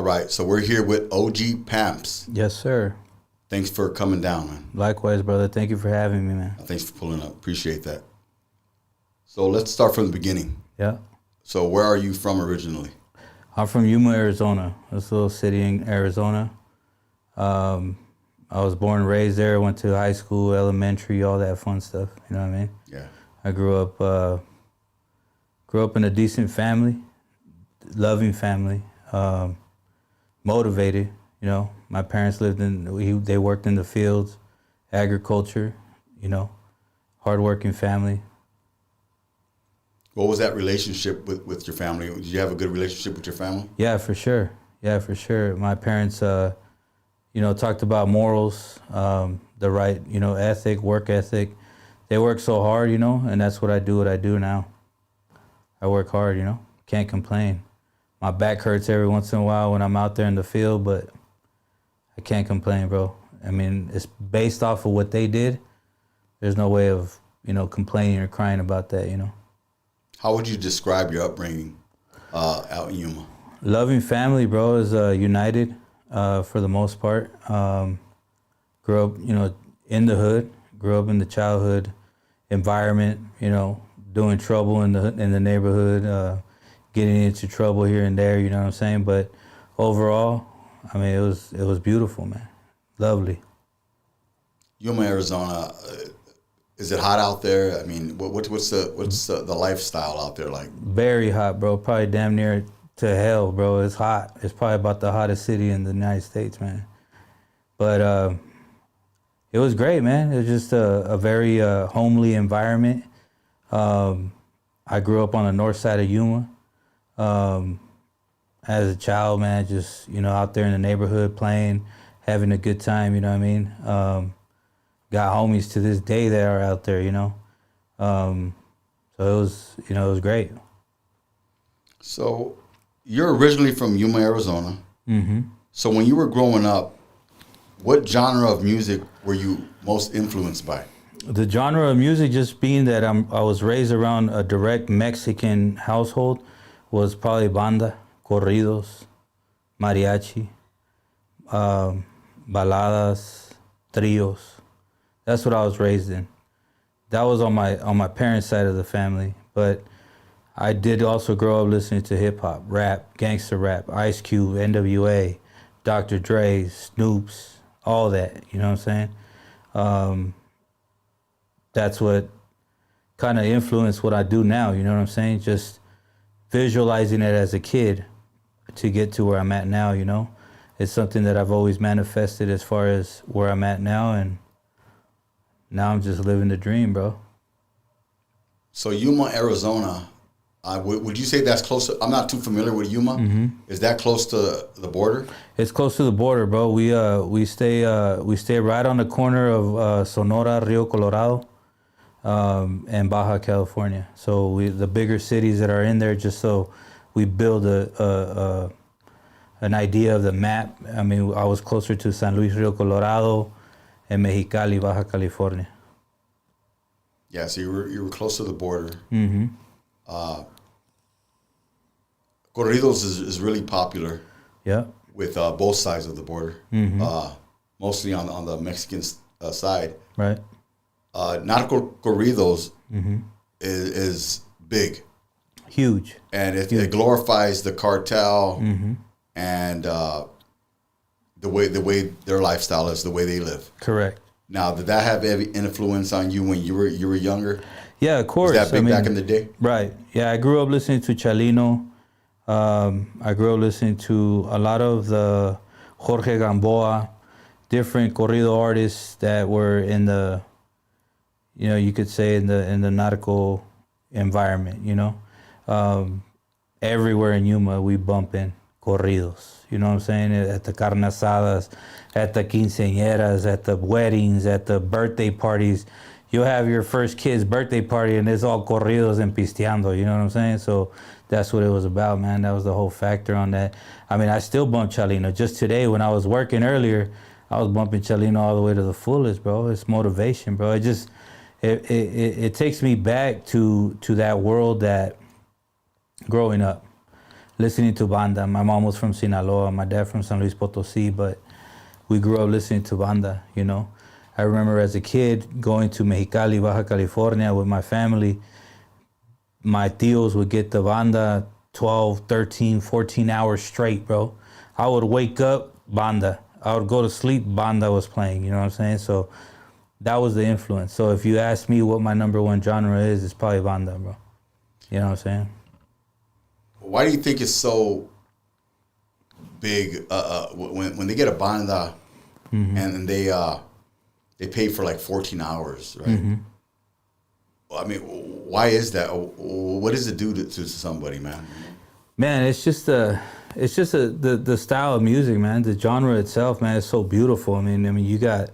All right, so we're here with OG Pamps. Yes, sir. Thanks for coming down, man. Likewise, brother. Thank you for having me, man. Thanks for pulling up. Appreciate that. So let's start from the beginning. Yeah. So where are you from originally? I'm from Yuma, Arizona. It's a little city in Arizona. I was born and raised there. Went to high school, elementary, all that fun stuff. You know what I mean? Yeah. I grew up in a decent family, loving family, motivated. You know, my parents they worked in the fields, agriculture. You know, hardworking family. What was that relationship with your family? Did you have a good relationship with your family? Yeah, for sure. Yeah, for sure. My parents, talked about morals, the right, ethic, work ethic. They work so hard, and that's what I do now. I work hard, can't complain. My back hurts every once in a while when I'm out there in the field, but I can't complain, bro. I mean, it's based off of what they did. There's no way of, complaining or crying about that, How would you describe your upbringing out in Yuma? Loving family, bro, is united for the most part. Grew up, in the hood. Grew up in the childhood environment, doing trouble in the neighborhood, getting into trouble here and there. You know what I'm saying? But overall, I mean, it was beautiful, man. Lovely. Yuma, Arizona. Is it hot out there? I mean, what's the lifestyle out there like? Very hot, bro. Probably damn near to hell, bro. It's hot. It's probably about the hottest city in the United States, man. But it was great, man. It was just a very homely environment. I grew up on the north side of Yuma. As a child, man, just, out there in the neighborhood playing, having a good time, you know what I mean? Got homies to this day that are out there, So it was great. So you're originally from Yuma, Arizona. Mm-hmm. So when you were growing up, what genre of music were you most influenced by? The genre of music, just being that I was raised around a direct Mexican household, was probably banda, corridos, mariachi, baladas, trios. That's what I was raised in. That was on my parents' side of the family. But I did also grow up listening to hip hop, rap, gangster rap, Ice Cube, NWA, Dr. Dre, Snoops, all that. You know what I'm saying? That's what kind of influenced what I do now. You know what I'm saying? Just visualizing it as a kid to get to where I'm at now. It's something that I've always manifested as far as where I'm at now, and now I'm just living the dream, bro. So Yuma, Arizona, would you say that's close to, I'm not too familiar with Yuma. Mm-hmm. Is that close to the border? It's close to the border, bro. We stay right on the corner of Sonora, Rio Colorado, and Baja California. So the bigger cities that are in there, just so we build an idea of the map. I mean, I was closer to San Luis, Rio Colorado, and Mexicali, Baja California. Yeah, so you were close to the border. Mm-hmm. Corridos is really popular. Yeah. With both sides of the border. Mm-hmm. Mostly on the Mexican side. Right. Narco corridos mm-hmm. is big. Huge. And it glorifies the cartel mm-hmm. and the way their lifestyle is, the way they live. Correct. Now, did that have any influence on you when you were younger? Yeah, of course. Was that big back in the day? Right. Yeah, I grew up listening to Chalino. I grew up listening to a lot of the Jorge Gamboa, different corrido artists that were in the, you could say in the narco environment. Everywhere in Yuma we bump in corridos. You know what I'm saying? At the carne asadas, at the quinceañeras, at the weddings, at the birthday parties. You'll have your first kid's birthday party and it's all corridos and pisteando. You know what I'm saying? So that's what it was about, man. That was the whole factor on that. I mean, I still bump Chalino. Just today when I was working earlier, I was bumping Chalino all the way to the fullest, bro. It's motivation, bro. It takes me back to that world that growing up. listening to banda. My mom was from Sinaloa, my dad from San Luis Potosí, but we grew up listening to banda, you know. I remember as a kid going to Mexicali, Baja California with my family. My tios would get the banda 12, 13, 14 hours straight, bro. I would wake up, banda. I would go to sleep, banda was playing, you know what I'm saying? So that was the influence. So if you ask me what my number one genre is, it's probably banda, bro. You know what I'm saying? Why do you think it's so big when they get a banda and they pay for like 14 hours, right? I mean, why is that? What does it do to somebody, man? Man, it's just the style of music, man. The genre itself, man, is so beautiful. I mean, you got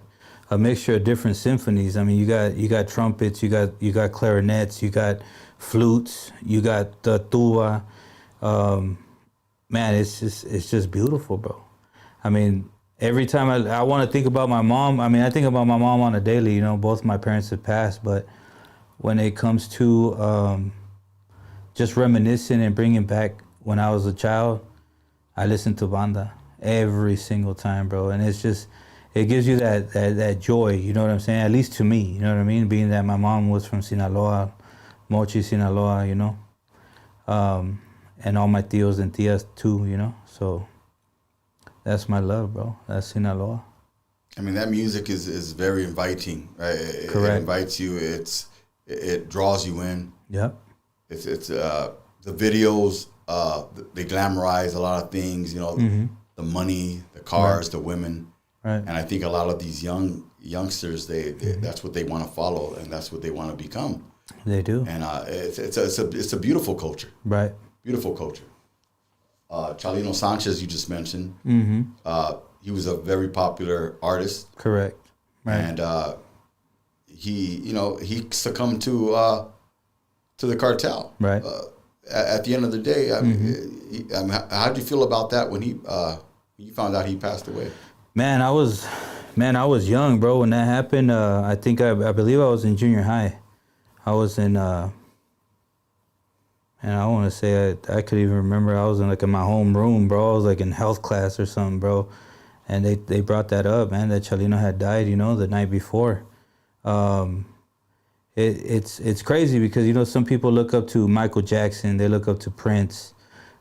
a mixture of different symphonies. I mean, you got trumpets, you got clarinets, you got flutes, you got the tuba. Man, it's just beautiful, bro. I mean, every time I want to think about my mom, I mean, I think about my mom on a daily, you know, both my parents have passed, but when it comes to just reminiscing and bringing back when I was a child, I listened to banda every single time, bro. And it's just, it gives you that joy, you know what I'm saying? At least to me, you know what I mean? Being that my mom was from Sinaloa, Mochi, Sinaloa, you know? And all my tios and tias too, you know? So that's my love, bro. That's Sinaloa. I mean, that music is very inviting, right? Correct. It invites you. It draws you in. Yep. It's the videos. They glamorize a lot of things. You know, the money, the cars, the women. Right. And I think a lot of these youngsters, they that's what they want to follow, and that's what they want to become. They do. And it's a beautiful culture. Right. Beautiful culture. Chalino Sanchez, you just mentioned. He was a very popular artist. Correct. Right. And he succumbed to the cartel. Right. At the end of the day, how did you feel about that when you found out he passed away? Man, I was young, bro, when that happened. I believe I was in junior high. I was in, and I want to say I could even remember I was in my home room, bro. I was like in health class or something, bro. And they brought that up, man, that Chalino had died, you know, the night before. It's crazy because, you know, some people look up to Michael Jackson, they look up to Prince,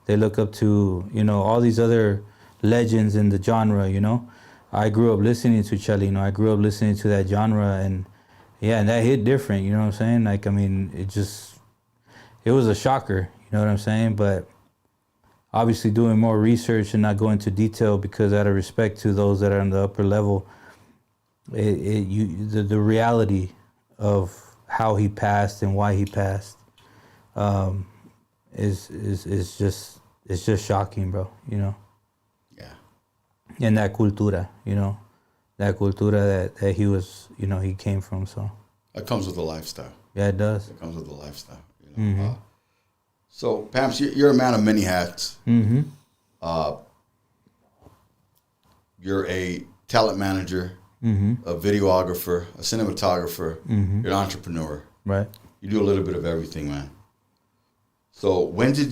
they look up to, you know, all these other legends in the genre, you know. I grew up listening to Chalino. I grew up listening to that genre, and yeah, and that hit different, you know what I'm saying? Like, I mean, it was a shocker, you know what I'm saying? But obviously doing more research and not going into detail because out of respect to those that are on the upper level, the reality of how he passed and why he passed is just shocking, bro, you know? Yeah. And that cultura, you know, that he was, you know, he came from, so. That comes with the lifestyle. Yeah, it does. It comes with the lifestyle, you know? So, Pamps, you're a man of many hats. You're a talent manager, a videographer, a cinematographer. You're an entrepreneur. Right. You do a little bit of everything, man. So, when did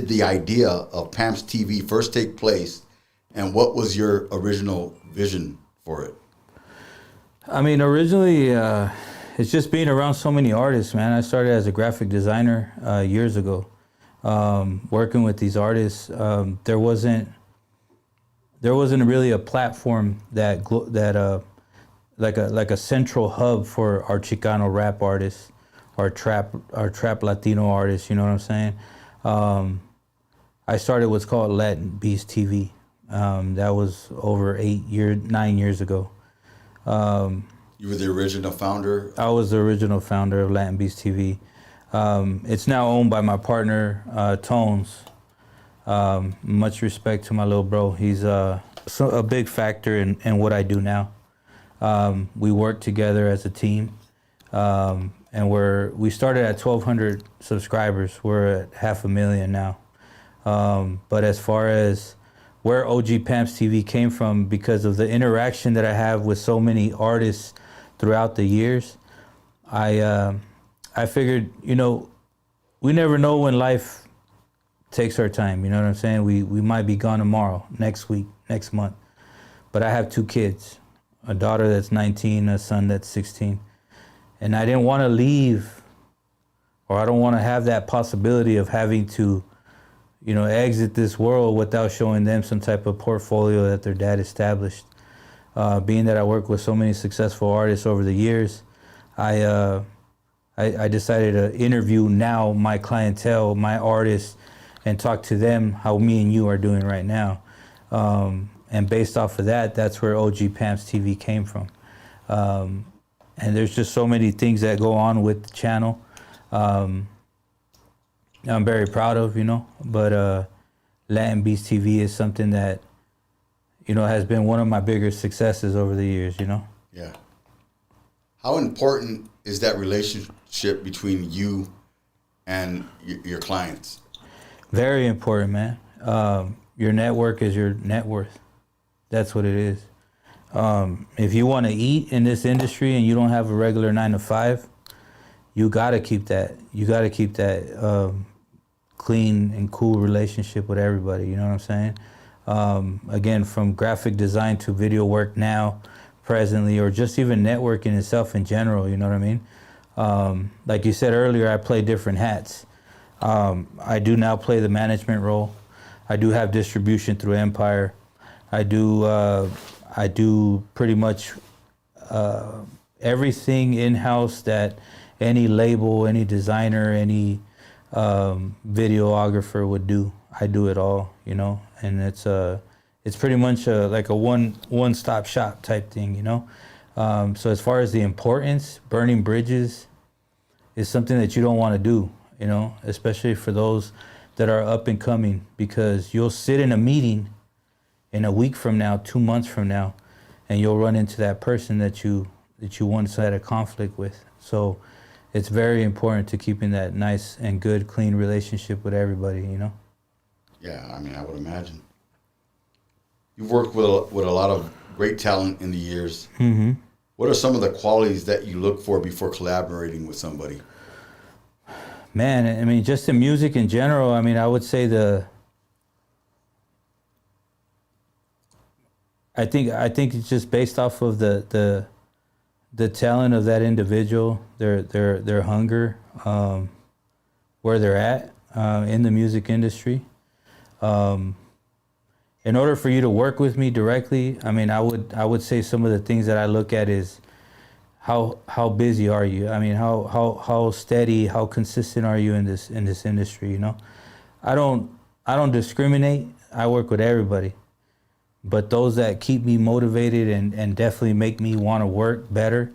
the idea of Pamps TV first take place, and what was your original vision for it? I mean, originally, it's just being around so many artists, man. I started as a graphic designer years ago, working with these artists. There wasn't really a platform that like a central hub for our Chicano rap artists, our trap Latino artists. You know what I'm saying? I started what's called Latin Beast TV. That was over 9 years ago. You were the original founder? I was the original founder of Latin Beast TV. It's now owned by my partner, Tones. Much respect to my little bro. He's a big factor in what I do now. We work together as a team. And we started at 1,200 subscribers. We're at 500,000 now. But as far as where OG Pamps TV came from, because of the interaction that I have with so many artists throughout the years, I figured, you know, we never know when life takes our time. You know what I'm saying? We might be gone tomorrow, next week, next month. But I have 2 kids, a daughter that's 19, a son that's 16. And I didn't want to leave, or I don't want to have that possibility of having to, you know, exit this world without showing them some type of portfolio that their dad established. Being that I work with so many successful artists over the years, I decided to interview now my clientele, my artists, and talk to them how me and you are doing right now. And based off of that, that's where OG Pamps TV came from. And there's just so many things that go on with the channel. I'm very proud of, you know, but Latin Beast TV is something that, you know, has been one of my bigger successes over the years, you know? Yeah. How important is that relationship between you and your clients? Very important, man. Your network is your net worth. That's what it is. If you want to eat in this industry and you don't have a regular 9 to 5, you got to keep that. You got to keep that clean and cool relationship with everybody. You know what I'm saying? Again, from graphic design to video work now, presently, or just even networking itself in general. You know what I mean? Like you said earlier, I play different hats. I do now play the management role. I do have distribution through Empire. I do pretty much everything in-house that any label, any designer, any videographer would do. I do it all, you know, and it's pretty much like a one-stop shop type thing, you know. So as far as the importance, burning bridges is something that you don't want to do, you know, especially for those that are up and coming, because you'll sit in a meeting in a week from now, 2 months from now, and you'll run into that person that you once had a conflict with. So it's very important to keeping that nice and good, clean relationship with everybody, you know? Yeah, I mean, I would imagine. You've worked with a lot of great talent in the years. Mm-hmm. What are some of the qualities that you look for before collaborating with somebody? Man, I mean, just in music in general, I mean, I would say I think it's just based off of the talent of that individual, their hunger, where they're at in the music industry. In order for you to work with me directly, I mean, I would say some of the things that I look at is how busy are you? I mean, how steady, how consistent are you in this industry? You know, I don't discriminate. I work with everybody. But those that keep me motivated and definitely make me want to work better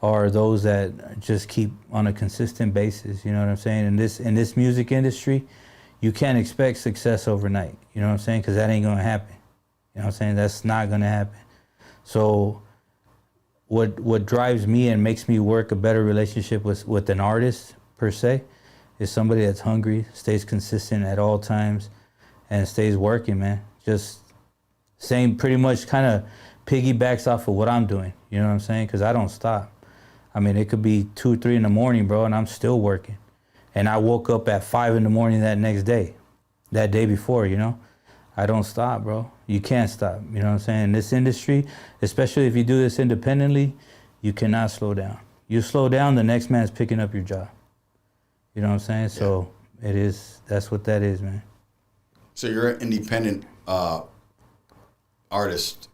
are those that just keep on a consistent basis. You know what I'm saying? In this music industry, you can't expect success overnight. You know what I'm saying? Because that ain't going to happen. You know what I'm saying? That's not going to happen. So what drives me and makes me work a better relationship with an artist, per se, is somebody that's hungry, stays consistent at all times, and stays working, man. Just pretty much kind of piggybacks off of what I'm doing. You know what I'm saying? Because I don't stop. I mean, it could be 2 or 3 in the morning, bro, and I'm still working. And I woke up at 5 in the morning that next day, that day before, you know? I don't stop, bro. You can't stop. You know what I'm saying? In this industry, especially if you do this independently, you cannot slow down. You slow down, the next man's picking up your job. You know what I'm saying? Yeah. So that's what that is, man. So you're an independent artist.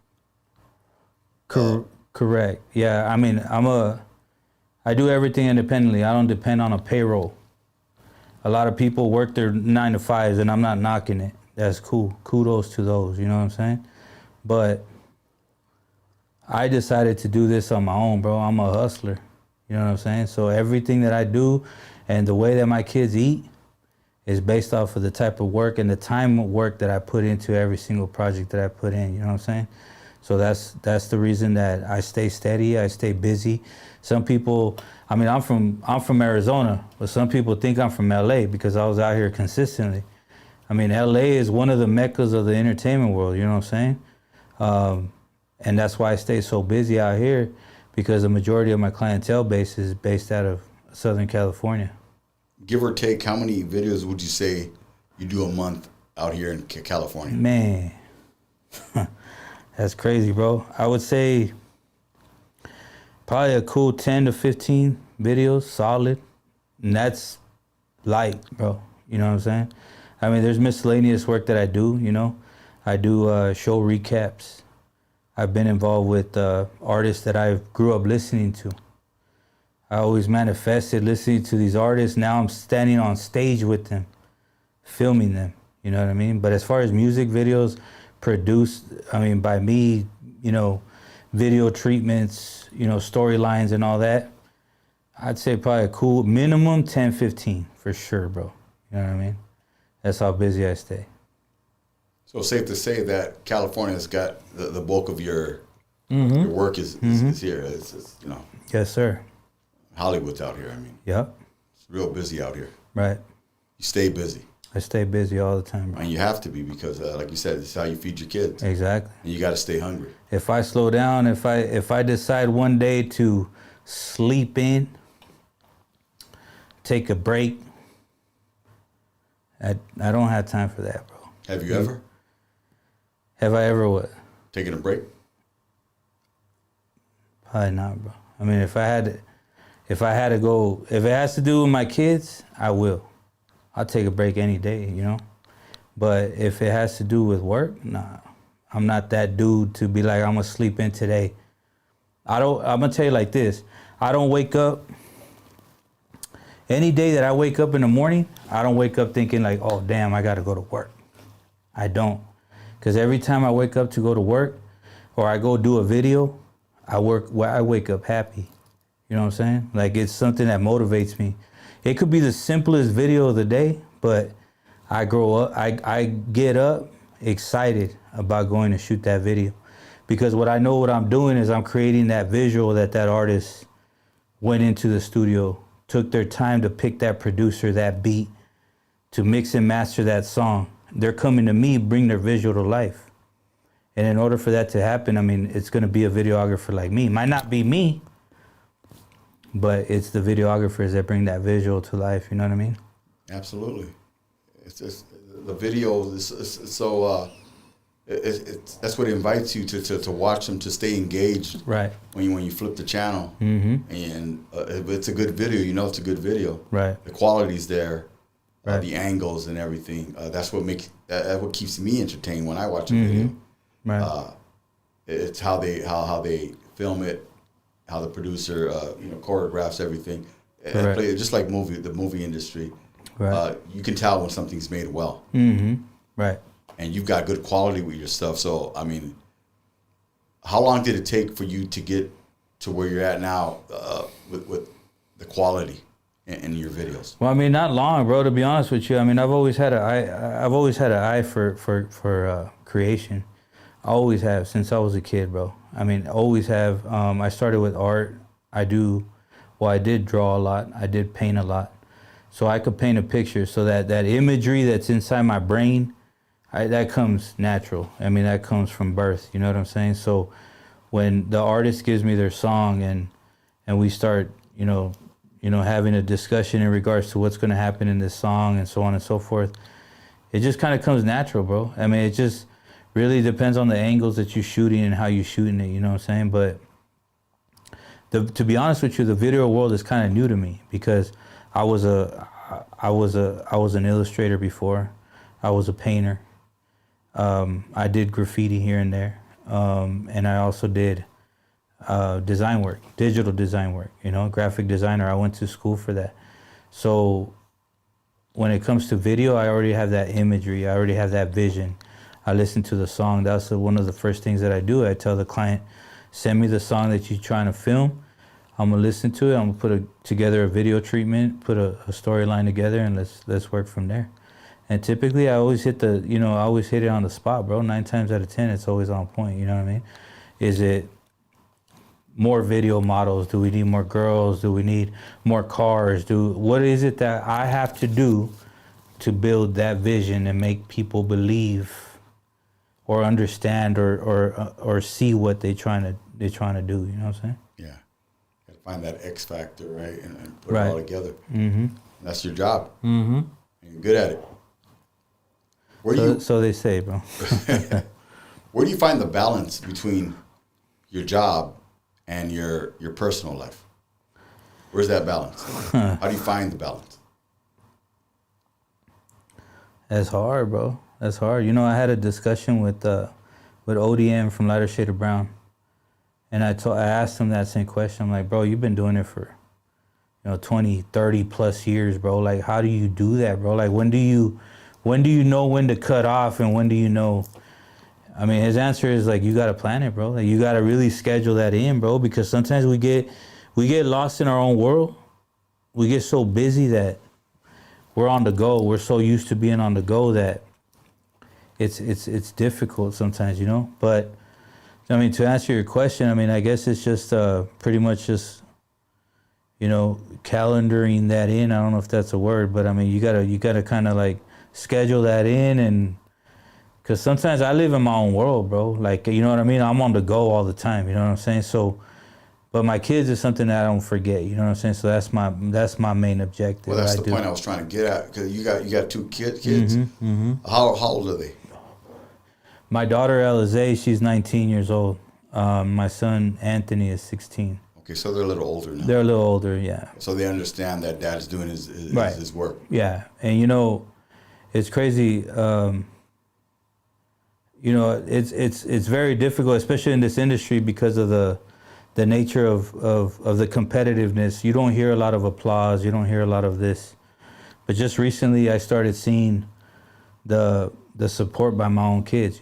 Correct. Yeah, I mean, I do everything independently. I don't depend on a payroll. A lot of people work their 9 to 5s, and I'm not knocking it. That's cool. Kudos to those, you know what I'm saying? But I decided to do this on my own, bro. I'm a hustler, you know what I'm saying? So everything that I do and the way that my kids eat is based off of the type of work and the time of work that I put into every single project that I put in, you know what I'm saying? So that's the reason that I stay steady, I stay busy. Some people, I mean, I'm from Arizona, but some people think I'm from LA because I was out here consistently. I mean, LA is one of the meccas of the entertainment world, you know what I'm saying? And that's why I stay so busy out here, because the majority of my clientele base is based out of Southern California. Give or take, how many videos would you say you do a month out here in California? Man, that's crazy, bro. I would say probably a cool 10 to 15 videos, solid. And that's light, bro. You know what I'm saying? I mean, there's miscellaneous work that I do, you know. I do show recaps. I've been involved with artists that I grew up listening to. I always manifested listening to these artists. Now I'm standing on stage with them, filming them. You know what I mean? But as far as music videos produced, I mean, by me, you know, video treatments, you know, storylines and all that, I'd say probably a cool minimum 10, 15 for sure, bro. You know what I mean? That's how busy I stay. So safe to say that California's got the bulk of your work is here. It's, you know. Yes, sir. Hollywood's out here. I mean. Yep. It's real busy out here. Right. You stay busy. I stay busy all the time, bro. And you have to be because, like you said, it's how you feed your kids. Exactly. And you got to stay hungry. If I slow down, if I decide one day to sleep in, take a break, I don't have time for that, bro. Have you ever? Have I ever what? Taken a break? Probably not, bro. I mean, if I had to go, if it has to do with my kids, I will. I'll take a break any day, you know. But if it has to do with work, nah. I'm not that dude to be like, I'm gonna sleep in today. I'm gonna tell you like this. I don't wake up, any day that I wake up in the morning, I don't wake up thinking like, oh damn, I gotta go to work. I don't. Because every time I wake up to go to work or I go do a video, I wake up happy. You know what I'm saying? Like it's something that motivates me. It could be the simplest video of the day, but I get up excited about going to shoot that video. Because what I know what I'm doing is I'm creating that visual that artist went into the studio, took their time to pick that producer, that beat, to mix and master that song. They're coming to me, bring their visual to life. And in order for that to happen, I mean, it's going to be a videographer like me. Might not be me, but it's the videographers that bring that visual to life. You know what I mean? Absolutely. It's just the video is so. That's what invites you to watch them, to stay engaged. Right. When you flip the channel, and if it's a good video, you know it's a good video. Right. The quality's there. Right. The angles and everything. That's what what keeps me entertained when I watch a video. Right. It's how they film it, how the producer choreographs everything. Just like the movie industry. Right. You can tell when something's made well. Right. And you've got good quality with your stuff. So I mean, how long did it take for you to get to where you're at now with the quality in your videos? Well, I mean, not long, bro. To be honest with you, I mean, I've always had an eye for creation. I always have since I was a kid, bro. I mean, always have. I started with art. I did draw a lot. I did paint a lot, so I could paint a picture. So that imagery that's inside my brain, that comes natural. I mean, that comes from birth. You know what I'm saying? So when the artist gives me their song and we start, having a discussion in regards to what's going to happen in this song and so on and so forth, it just kind of comes natural, bro. I mean, it just really depends on the angles that you're shooting and how you're shooting it, you know what I'm saying? But to be honest with you, the video world is kind of new to me because I was an illustrator before. I was a painter. I did graffiti here and there. And I also did design work, digital design work, graphic designer. I went to school for that. So when it comes to video, I already have that imagery. I already have that vision. I listen to the song. That's one of the first things that I do. I tell the client, send me the song that you're trying to film. I'm gonna listen to it. I'm gonna put together a video treatment, put a storyline together, and let's work from there. And typically, I always hit it on the spot, bro. 9 times out of 10, it's always on point. You know what I mean? Is it more video models? Do we need more girls? Do we need more cars? What is it that I have to do to build that vision and make people believe or understand or see what they're trying to do? You know what I'm saying? Yeah, gotta find that X factor, right, and put Right. it all together. Mm-hmm. That's your job. Mm-hmm. And you're good at it. So they say, bro. Where do you find the balance between your job and your personal life? Where's that balance? How do you find the balance? That's hard, bro. That's hard. You know, I had a discussion with ODM from Lighter Shade of Brown, and I asked him that same question. I'm like, bro, you've been doing it for 20, 30 plus years, bro. Like, how do you do that, bro? Like, when do you know when to cut off, and when do you know? I mean, his answer is like, you got to plan it, bro. Like, you got to really schedule that in, bro, because sometimes we get lost in our own world. We get so busy that we're on the go. We're so used to being on the go that it's difficult sometimes, But I mean, to answer your question, I mean, I guess it's just pretty much just calendaring that in. I don't know if that's a word, but I mean, you gotta kind of like schedule that in, and because sometimes I live in my own world, bro. Like, you know what I mean? I'm on the go all the time. You know what I'm saying? So, but my kids is something that I don't forget. You know what I'm saying? So that's my main objective. Well, that's the point I was trying to get at, because you got two kids. How old are they? My daughter Alize, she's 19 years old. My son Anthony is 16. Okay, so they're a little older now. They're a little older, yeah. So they understand that dad is doing his work. Yeah, and it's crazy. It's very difficult, especially in this industry, because of the nature of the competitiveness. You don't hear a lot of applause. You don't hear a lot of this. But just recently, I started seeing the support by my own kids.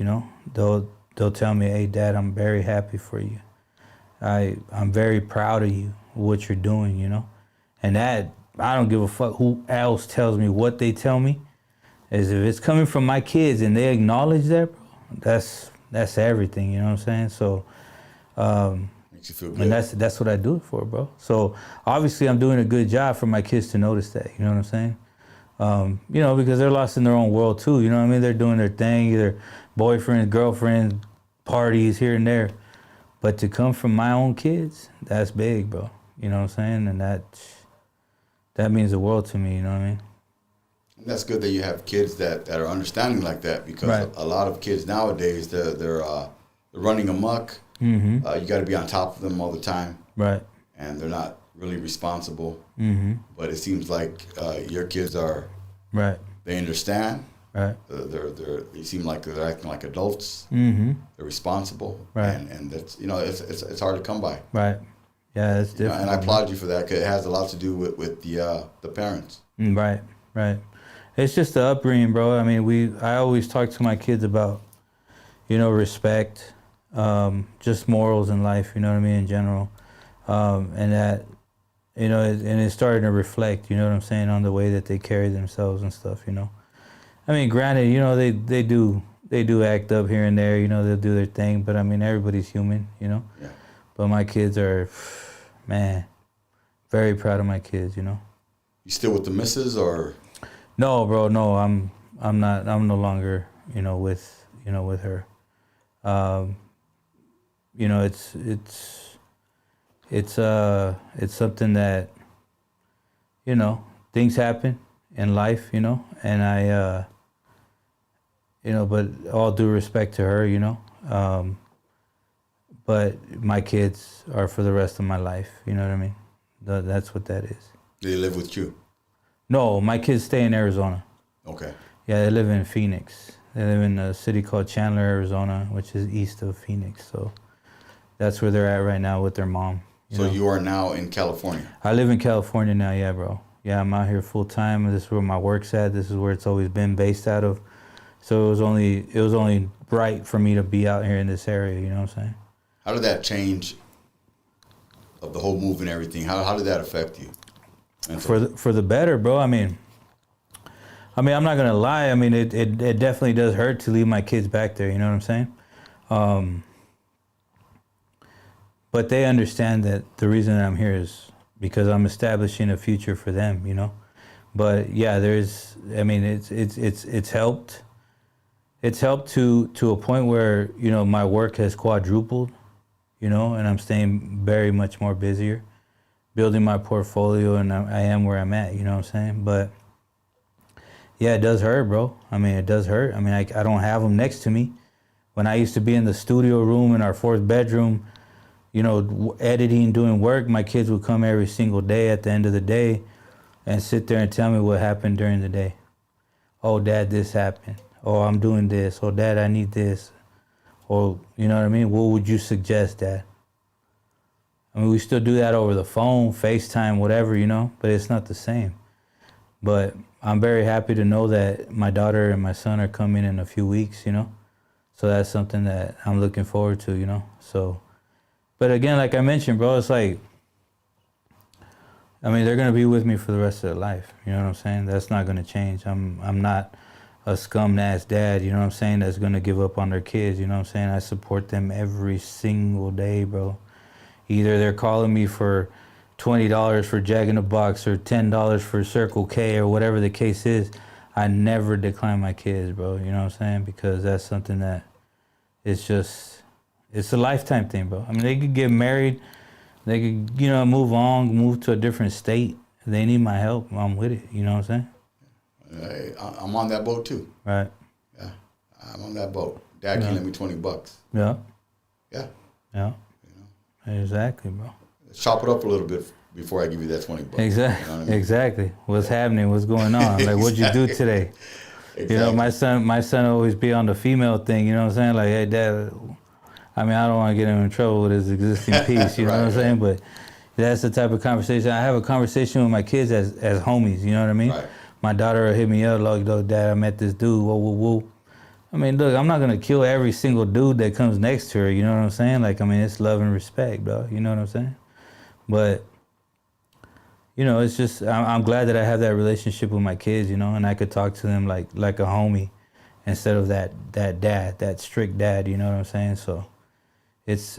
They'll tell me, "Hey, Dad, I'm very happy for you. I'm very proud of you, what you're doing." And that, I don't give a fuck who else tells me what they tell me. Is if it's coming from my kids and they acknowledge that, bro, that's everything. You know what I'm saying? So, makes you feel good. And that's what I do it for, bro. So obviously I'm doing a good job for my kids to notice that. You know what I'm saying? Because they're lost in their own world too. You know what I mean? They're doing their thing, either boyfriends, girlfriends, parties here and there. But to come from my own kids, that's big, bro. You know what I'm saying? And that means the world to me. You know what I mean? And that's good that you have kids that are understanding like that, because right. A lot of kids nowadays, they're running amok. Mm-hmm. You got to be on top of them all the time. Right. And they're not really responsible. Mm-hmm. But it seems like your kids are. Right. They understand. Right. They seem like they're acting like adults. Mm-hmm. They're responsible. Right. And that's it's hard to come by. Right. Yeah, it's different. And I applaud you for that, because it has a lot to do with the parents. Right. Right. It's just the upbringing, bro. I mean, I always talk to my kids about, respect, just morals in life, you know what I mean, in general. And that, and it's starting to reflect, you know what I'm saying, on the way that they carry themselves and stuff, I mean, granted, they do act up here and there, they'll do their thing, but I mean, everybody's human, Yeah. But my kids are, man, very proud of my kids, You still with the missus, or? No, bro. No, I'm not. I'm no longer, with her. It's something that, things happen in life, and I, but all due respect to her, but my kids are for the rest of my life. You know what I mean? That's what that is. They live with you? No, my kids stay in Arizona. Okay. Yeah, they live in Phoenix. They live in a city called Chandler, Arizona, which is east of Phoenix. So that's where they're at right now with their mom. You are now in California? I live in California now, yeah, bro. Yeah, I'm out here full time. This is where my work's at. This is where it's always been based out of. So it was only right for me to be out here in this area, you know what I'm saying? How did that change of the whole move and everything? How did that affect you? For the better, bro. I mean, I'm not gonna lie. I mean, it definitely does hurt to leave my kids back there. You know what I'm saying? But they understand that the reason that I'm here is because I'm establishing a future for them. But yeah, it's helped. It's helped to a point where my work has quadrupled. And I'm staying very much more busier, building my portfolio, and I am where I'm at, you know what I'm saying? But Yeah, it does hurt, bro. I mean, it does hurt. I mean, I don't have them next to me. When I used to be in the studio room in our 4th bedroom, you know, editing, doing work, my kids would come every single day at the end of the day and sit there and tell me what happened during the day. Oh, Dad, this happened. Oh, I'm doing this. Oh, Dad, I need this. Or, you know what I mean? What would you suggest, Dad? I mean, we still do that over the phone, FaceTime, whatever, you know, but it's not the same. But I'm very happy to know that my daughter and my son are coming in a few weeks, you know. So that's something that I'm looking forward to, you know. So, but again, like I mentioned, bro, it's like, I mean, they're going to be with me for the rest of their life. You know what I'm saying? That's not going to change. I'm not a scum-ass dad, you know what I'm saying, that's going to give up on their kids, you know what I'm saying? I support them every single day, bro. Either they're calling me for $20 for Jack in the Box or $10 for Circle K or whatever the case is. I never decline my kids, bro. You know what I'm saying? Because that's something that it's just, it's a lifetime thing, bro. I mean, they could get married. They could, you know, move on, move to a different state. If they need my help, I'm with it. You know what I'm saying? I'm on that boat too. Right. Yeah, I'm on that boat. Dad can't lend me $20. Yeah. Yeah. Yeah. Exactly, bro. Chop it up a little bit before I give you that $20. Exactly. You know what I mean? Exactly. What's happening? What's going on? Like, what'd you do today? Exactly. You know, my son always be on the female thing. You know what I'm saying? Like, hey, Dad. I mean, I don't want to get him in trouble with his existing piece. You know what I'm saying? But that's the type of conversation. I have a conversation with my kids as homies. You know what I mean? Right. My daughter will hit me up like, Dad, I met this dude. Whoa, whoa, whoa. I mean, look, I'm not going to kill every single dude that comes next to her, you know what I'm saying? Like, I mean, it's love and respect, bro, you know what I'm saying? But, you know, it's just, I'm glad that I have that relationship with my kids, you know, and I could talk to them like a homie instead of that dad, that strict dad, you know what I'm saying? So it's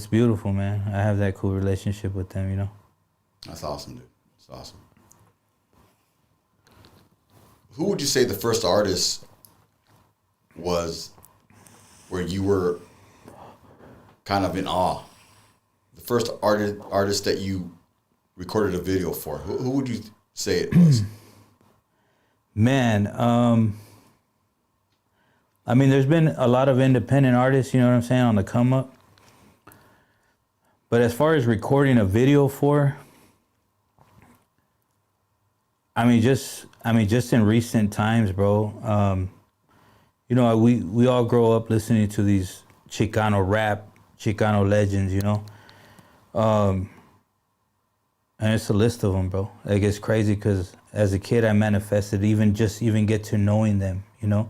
beautiful, man. I have that cool relationship with them, you know? That's awesome, dude. That's awesome. Who would you say the first artist was where you were kind of in awe? The first artist that you recorded a video for. Who would you say it was? Man, I mean, there's been a lot of independent artists, you know what I'm saying, on the come up. But as far as recording a video for, I mean, just in recent times, bro. You know, we all grow up listening to these Chicano rap, Chicano legends, you know. And it's a list of them, bro. Like, it's crazy because as a kid, I manifested even get to knowing them, you know.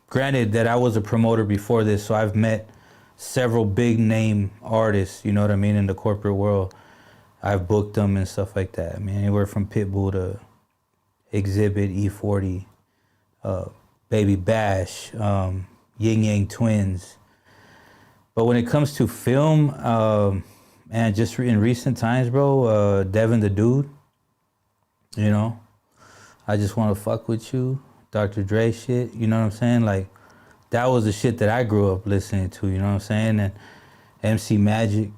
Granted that I was a promoter before this, so I've met several big name artists, you know what I mean, in the corporate world. I've booked them and stuff like that. I mean, anywhere from Pitbull to Exhibit, E40, Baby Bash, Yin Yang Twins. But when it comes to film, and just in recent times, bro, Devin the Dude, you know, I Just Want to Fuck With You, Dr. Dre shit, you know what I'm saying? Like, that was the shit that I grew up listening to, you know what I'm saying? And MC Magic,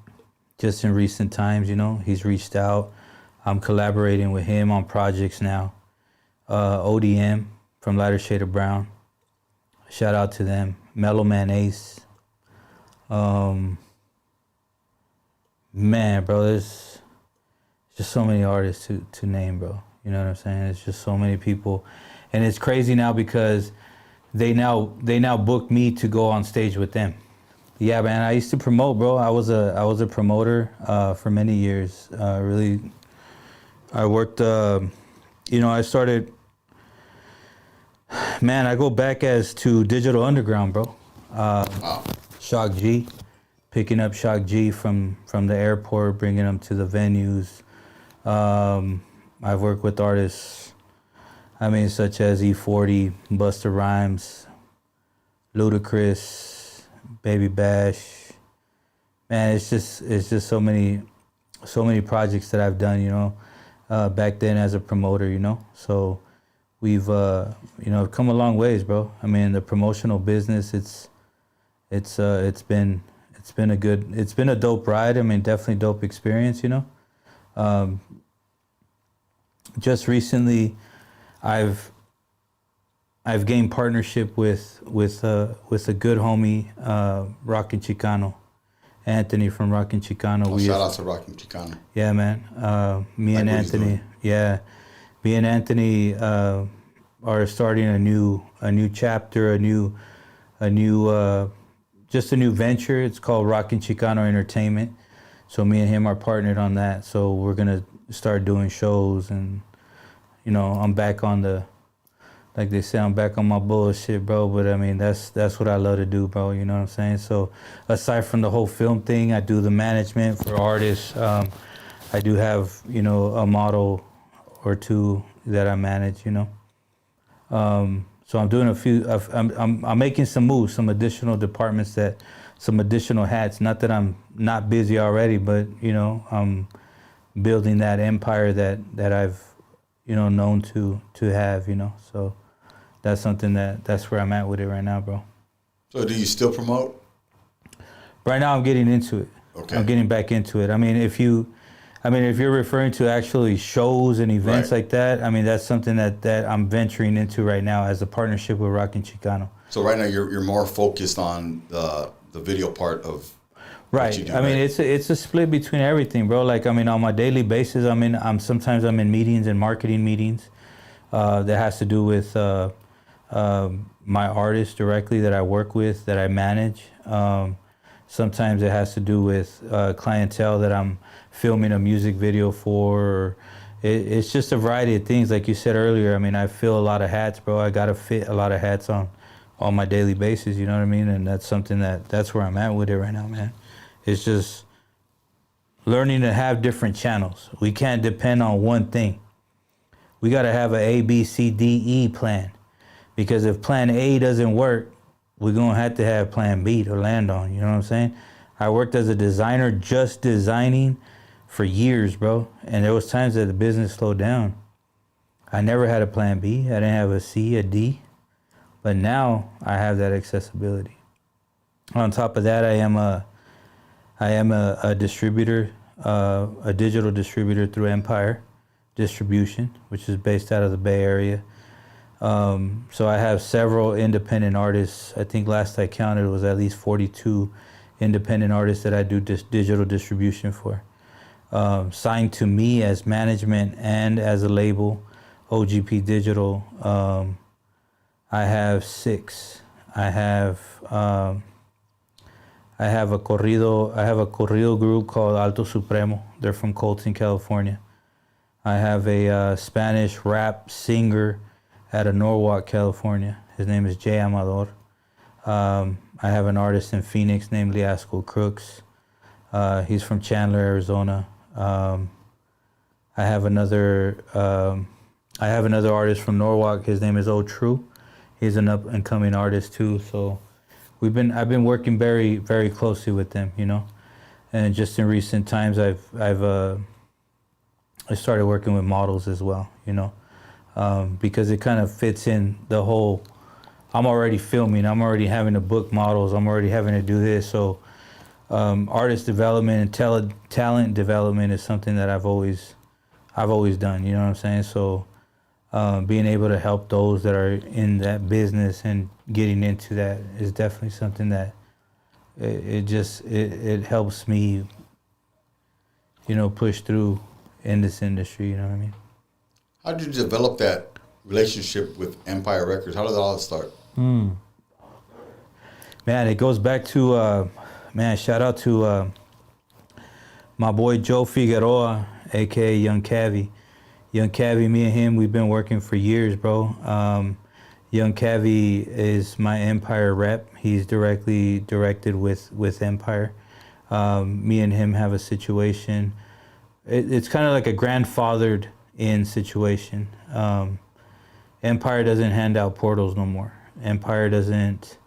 just in recent times, you know, he's reached out. I'm collaborating with him on projects now. ODM from Lighter Shade of Brown. Shout out to them. Mellow Man Ace. Man, bro, there's just so many artists to name, bro. You know what I'm saying? It's just so many people. And it's crazy now because they now book me to go on stage with them. Yeah, man, I used to promote, bro. I was a promoter for many years. Really, I worked, you know, I started, man, I go back as to Digital Underground, bro. Wow. Shock G, picking up Shock G from the airport, bringing them to the venues. I've worked with artists, I mean, such as E40, Busta Rhymes, Ludacris, Baby Bash. Man, it's just so many projects that I've done, you know, back then as a promoter, you know. So we've you know, come a long ways, bro. I mean, the promotional business, it's been a dope ride. I mean, definitely dope experience, you know. Just recently, I've I've gained partnership with a good homie, Rockin' Chicano, Anthony from Rockin' Chicano. Shout out to Rockin' Chicano. Yeah, man. Me and Anthony. Yeah, me and Anthony are starting a new chapter, a new just a new venture. It's called Rockin' Chicano Entertainment. So me and him are partnered on that. So we're gonna start doing shows, and I'm back on the, like they say, I'm back on my bullshit, bro. But I mean, that's what I love to do, bro. You know what I'm saying? So aside from the whole film thing, I do the management for artists. I do have, a model or two that I manage, So I'm doing a few, I'm making some moves, some additional departments, some additional hats. Not that I'm not busy already, but, I'm building that empire that I've, known to have, So that's something that's where I'm at with it right now, bro. So do you still promote? Right now I'm getting into it. Okay. I'm getting back into it. I mean, if you're referring to actually shows and events like that, I mean, that's something that I'm venturing into right now as a partnership with Rockin' Chicano. So right now you're more focused on the video part of right. What you do, I mean, it's a split between everything, bro. Like, I mean, on my daily basis, sometimes I'm in meetings and marketing meetings that has to do with my artists directly that I work with, that I manage. Sometimes it has to do with clientele that I'm filming a music video for. It's just a variety of things. Like you said earlier, I mean, I fill a lot of hats, bro. I got to fit a lot of hats on my daily basis, you know what I mean? And that's something that's where I'm at with it right now, man. It's just learning to have different channels. We can't depend on one thing. We got to have an A, B, C, D, E plan. Because if plan A doesn't work, we're going to have plan B to land on, you know what I'm saying? I worked as a designer, just designing for years, bro. And there was times that the business slowed down. I never had a plan B. I didn't have a C, a D. But now I have that accessibility. On top of that, I am a distributor, a digital distributor through Empire Distribution, which is based out of the Bay Area. So I have several independent artists. I think last I counted it was at least 42 independent artists that I do digital distribution for. Signed to me as management and as a label, OGP Digital. I have 6. I have a corrido group called Alto Supremo. They're from Colton, California. I have a Spanish rap singer out of Norwalk, California. His name is Jay Amador. I have an artist in Phoenix named Liasco Crooks. He's from Chandler, Arizona. I have another artist from Norwalk. His name is O True. He's an up and coming artist too. So I've been working very, very closely with them, And just in recent times, I started working with models as well, because it kind of fits in the whole. I'm already filming. I'm already having to book models. I'm already having to do this. So artist development and talent development is something that I've always done. You know what I'm saying? So being able to help those that are in that business and getting into that is definitely something that it helps me, push through in this industry. You know what I mean? How did you develop that relationship with Empire Records? How did that all start? Man, it goes back to, shout out to my boy Joe Figueroa, a.k.a. Young Cavi. Young Cavi, me and him, we've been working for years, bro. Young Cavi is my Empire rep. He's directly directed with Empire. Me and him have a situation. It's kind of like a grandfathered in situation. Empire doesn't hand out portals no more. Empire doesn't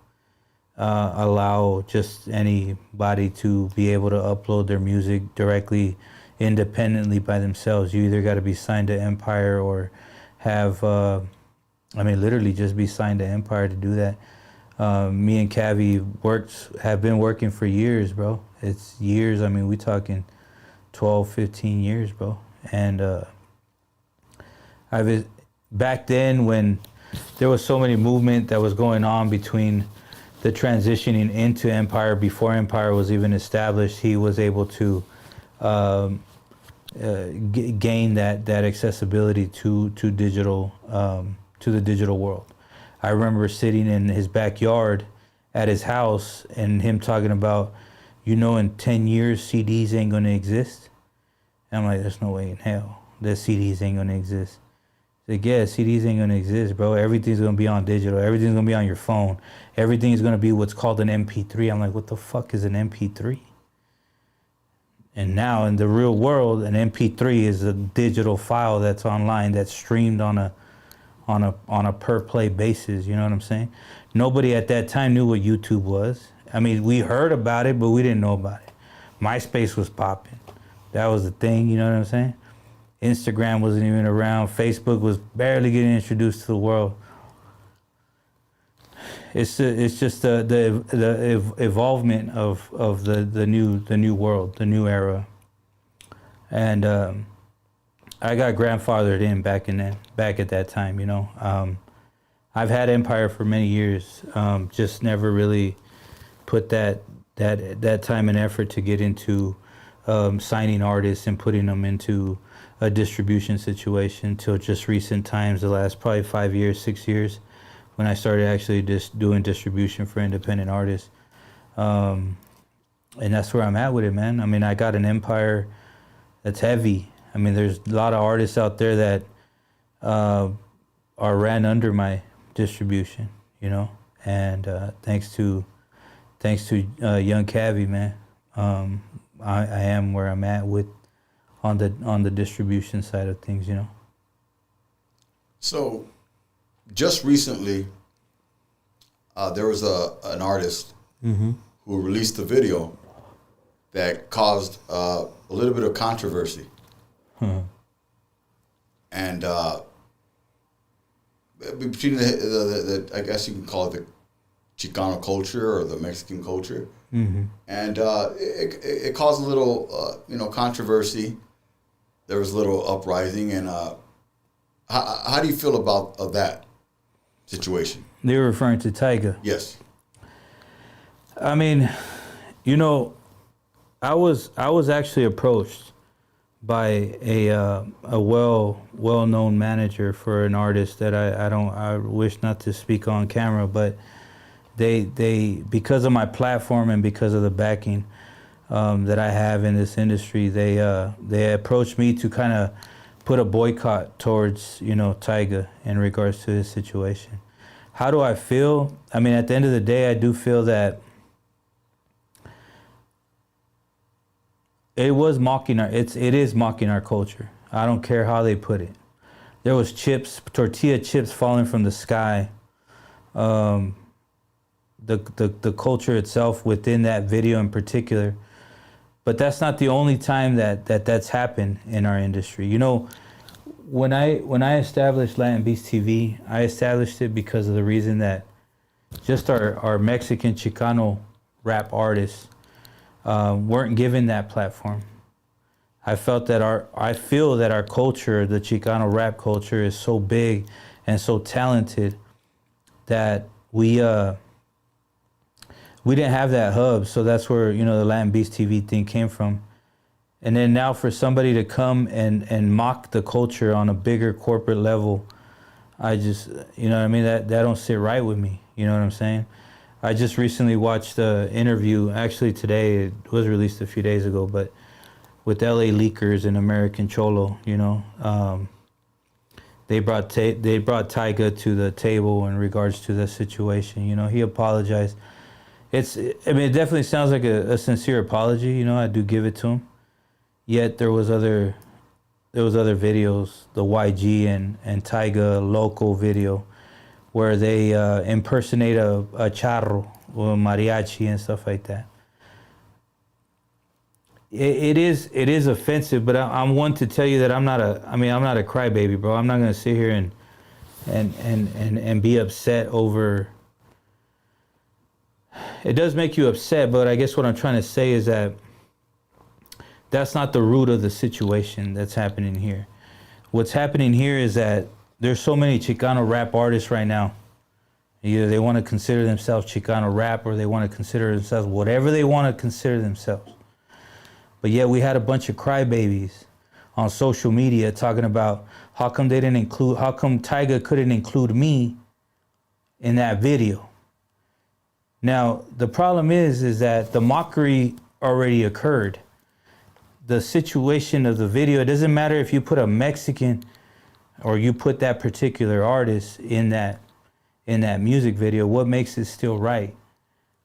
allow just anybody to be able to upload their music directly, independently by themselves. You either got to be signed to Empire or have, literally just be signed to Empire to do that. Me and Cavi have been working for years, bro. It's years. I mean, we talking 12, 15 years, bro. And back then when there was so many movement that was going on between the transitioning into Empire before Empire was even established. He was able to gain that accessibility to digital, to the digital world. I remember sitting in his backyard at his house and him talking about, in 10 years CDs ain't gonna exist. And I'm like, there's no way in hell that CDs ain't gonna exist. Like, yeah, CDs ain't gonna exist, bro. Everything's gonna be on digital. Everything's gonna be on your phone. Everything is gonna be what's called an MP3. I'm like, what the fuck is an MP3? And now in the real world, an MP3 is a digital file that's online, that's streamed on a per play basis. You know what I'm saying? Nobody at that time knew what YouTube was. I mean, we heard about it, but we didn't know about it. MySpace was popping. That was the thing. You know what I'm saying? Instagram wasn't even around. Facebook was barely getting introduced to the world. It's just the evolvement of the new world, the new era, and I got grandfathered in back at that time. I've had Empire for many years, just never really put that time and effort to get into signing artists and putting them into a distribution situation till just recent times, the last probably 5 years, 6 years, when I started actually just doing distribution for independent artists. And that's where I'm at with it, man. I mean, I got an empire that's heavy. I mean, there's a lot of artists out there that are ran under my distribution, and thanks to Young Cavi, man, I am where I'm at with on the distribution side of things, So, just recently, there was an artist who released a video that caused a little bit of controversy, and between the I guess you can call it the Chicano culture or the Mexican culture, and it caused a little controversy. There was a little uprising, and how do you feel about that situation? They were referring to Tyga. Yes. I mean, I was actually approached by a well-known manager for an artist that I wish not to speak on camera, but they because of my platform and because of the backing that I have in this industry, they approached me to kind of put a boycott towards Tyga in regards to his situation. How do I feel? I mean, at the end of the day, I do feel that it is mocking our culture. I don't care how they put it. There was tortilla chips falling from the sky. The culture itself within that video in particular. But that's not the only time that's happened in our industry. When I established Latin Beast TV, I established it because of the reason that just our Mexican Chicano rap artists weren't given that platform. I feel that our culture, the Chicano rap culture, is so big and so talented that we didn't have that hub. So that's where the Latin Beast TV thing came from. And then now for somebody to come and mock the culture on a bigger corporate level, I just, that don't sit right with me. You know what I'm saying? I just recently watched the interview, actually today, it was released a few days ago, but with LA Leakers and American Cholo, they brought Tyga to the table in regards to the situation. He apologized. It definitely sounds like a sincere apology. I do give it to him. Yet there was other videos, the YG and Tyga local video, where they impersonate a charro or a mariachi and stuff like that. It is offensive, but I'm one to tell you that I'm not a crybaby, bro. I'm not gonna sit here and be upset over. It does make you upset, but I guess what I'm trying to say is that that's not the root of the situation that's happening here. What's happening here is that there's so many Chicano rap artists right now. Either they want to consider themselves Chicano rap or they want to consider themselves whatever they want to consider themselves. But yet we had a bunch of crybabies on social media talking about how come Tyga couldn't include me in that video. Now, the problem is that the mockery already occurred. The situation of the video, it doesn't matter if you put a Mexican or you put that particular artist in that music video, what makes it still right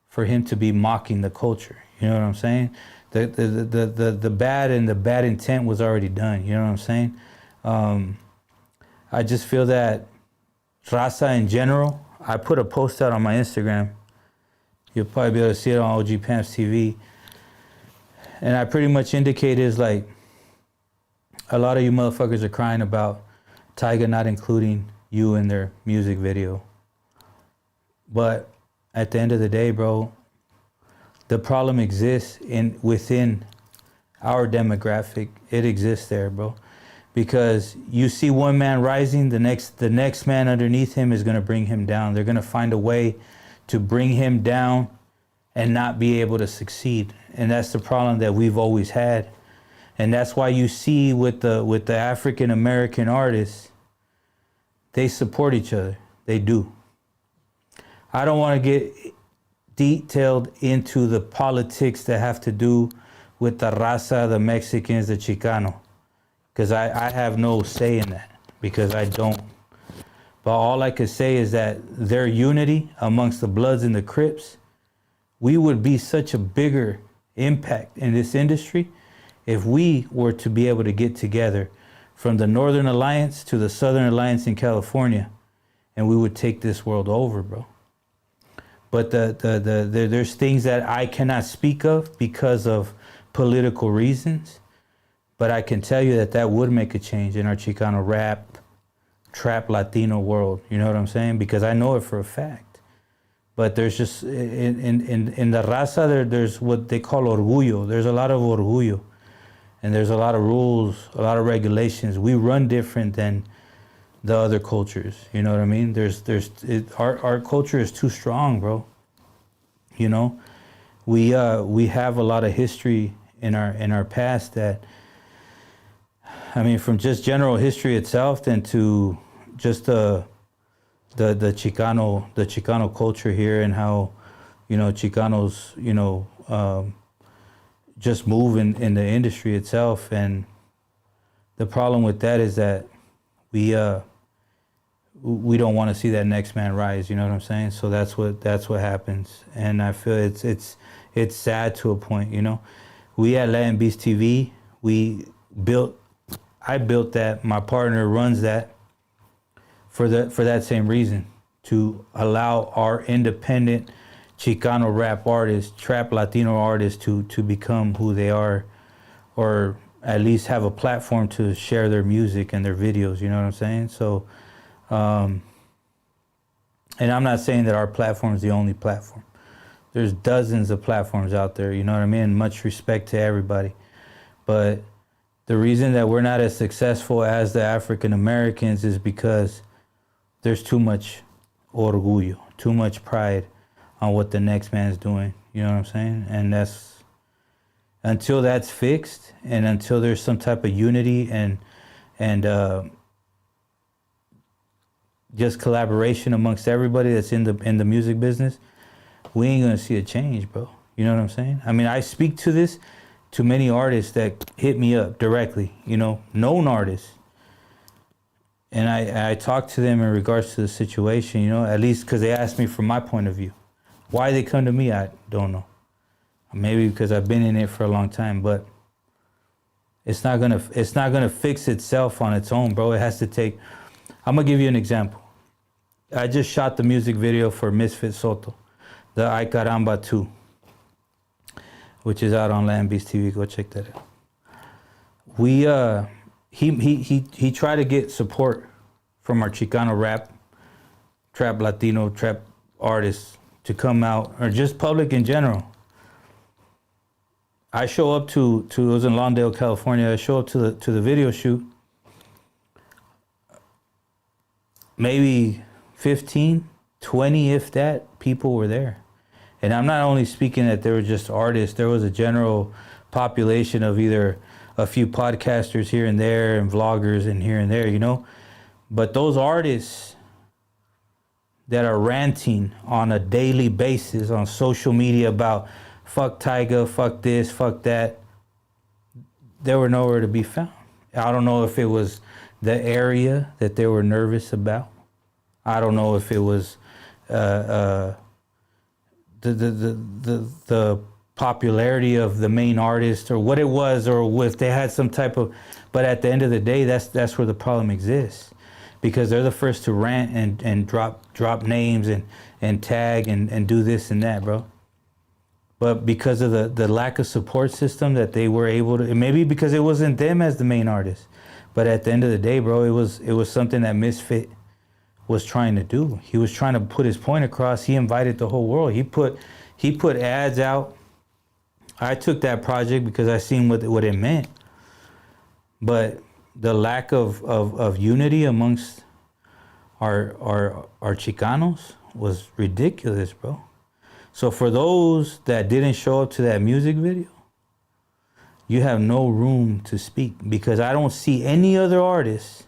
for him to be mocking the culture? You know what I'm saying? The bad and the bad intent was already done. You know what I'm saying? I just feel that Raza in general, I put a post out on my Instagram. You'll probably be able to see it on OG Pamps TV. And I pretty much indicated is like, a lot of you motherfuckers are crying about Tyga not including you in their music video. But at the end of the day, bro, the problem exists within our demographic. It exists there, bro. Because you see one man rising, the next man underneath him is gonna bring him down. They're gonna find a way to bring him down and not be able to succeed. And that's the problem that we've always had. And that's why you see with the African American artists, they support each other. They do. I don't want to get detailed into the politics that have to do with the raza, the Mexicans, the Chicano, because I have no say in that, because I don't. But all I could say is that their unity amongst the Bloods and the Crips, we would be such a bigger impact in this industry if we were to be able to get together from the Northern Alliance to the Southern Alliance in California, and we would take this world over, bro. But there's things that I cannot speak of because of political reasons, but I can tell you that would make a change in our Chicano rap, trap Latino world. You know what I'm saying? Because I know it for a fact. But there's just, in the raza, there's what they call orgullo. There's a lot of orgullo. And there's a lot of rules, a lot of regulations. We run different than the other cultures. You know what I mean? Our culture is too strong, bro. You know, we have a lot of history in our past that, I mean, from just general history itself, and to just the Chicano culture here, and how, you know, Chicanos, you know, just move in the industry itself. And the problem with that is that we don't want to see that next man rise. You know what I'm saying? So that's what happens. And I feel it's sad to a point. You know, we at Latin Beast TV, I built that. My partner runs that for that same reason, to allow our independent Chicano rap artists, trap Latino artists to become who they are, or at least have a platform to share their music and their videos. You know what I'm saying? So, and I'm not saying that our platform is the only platform. There's dozens of platforms out there. You know what I mean? Much respect to everybody. But the reason that we're not as successful as the African Americans is because there's too much orgullo, too much pride on what the next man's doing. You know what I'm saying? And until that's fixed, and until there's some type of unity and just collaboration amongst everybody that's in the music business, we ain't gonna see a change, bro. You know what I'm saying? I mean, I speak to this to many artists that hit me up directly, you know, known artists. And I talk to them in regards to the situation, you know, at least because they asked me from my point of view. Why they come to me, I don't know. Maybe because I've been in it for a long time, but it's not gonna fix itself on its own, bro. It has to take. I'm gonna give you an example. I just shot the music video for Misfit Soto, the Ay Caramba 2, which is out on Land Beast TV. Go check that out. He tried to get support from our Chicano rap, trap Latino, trap artists to come out, or just public in general. I show up to it was in Lawndale, California. I show up to the video shoot. maybe 15, 20, if that, people were there. And I'm not only speaking that there were just artists, there was a general population of either a few podcasters here and there and vloggers and here and there, you know. But those artists that are ranting on a daily basis on social media about fuck Tyga, fuck this, fuck that, they were nowhere to be found. I don't know if it was the area that they were nervous about. I don't know if it was the popularity of the main artist or what it was, or if they had some type of. But at the end of the day, that's where the problem exists, because they're the first to rant and drop names and tag and do this and that, bro. But because of the lack of support system that they were able to, maybe because it wasn't them as the main artist, but at the end of the day, bro, it was something that Misfit was trying to do. He was trying to put his point across. He invited the whole world. He put ads out. I took that project because I seen what it meant. But the lack of unity amongst our Chicanos was ridiculous, bro. So for those that didn't show up to that music video, you have no room to speak, because I don't see any other artist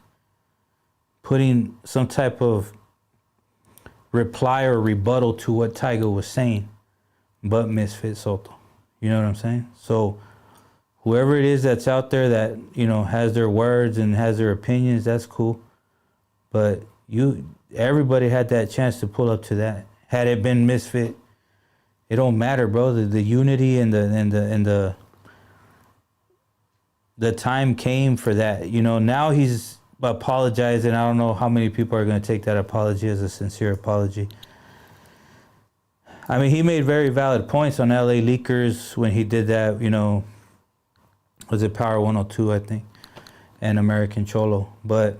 putting some type of reply or rebuttal to what Tyga was saying but Misfit Soto. You know what I'm saying? So whoever it is that's out there that, you know, has their words and has their opinions, that's cool. But everybody had that chance to pull up to that. Had it been Misfit, it don't matter, bro. The unity and the time came for that. You know, now he's apologizing. I don't know how many people are going to take that apology as a sincere apology. I mean, he made very valid points on LA Leakers when he did that, you know, was it Power 102, I think, and American Cholo. But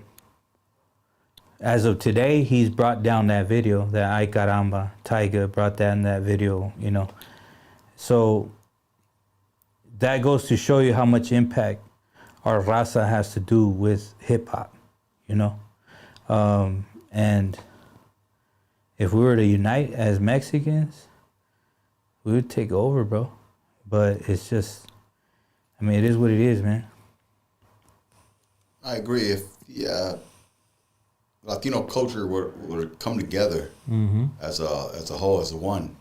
as of today, he's brought down that video, that Ay Caramba, Tyga brought that in that video, you know. So that goes to show you how much impact our raza has to do with hip hop, you know. And if we were to unite as Mexicans, we would take over, bro. But it's just, I mean, it is what it is, man. I agree. If Latino culture were to come together as a whole, as a one,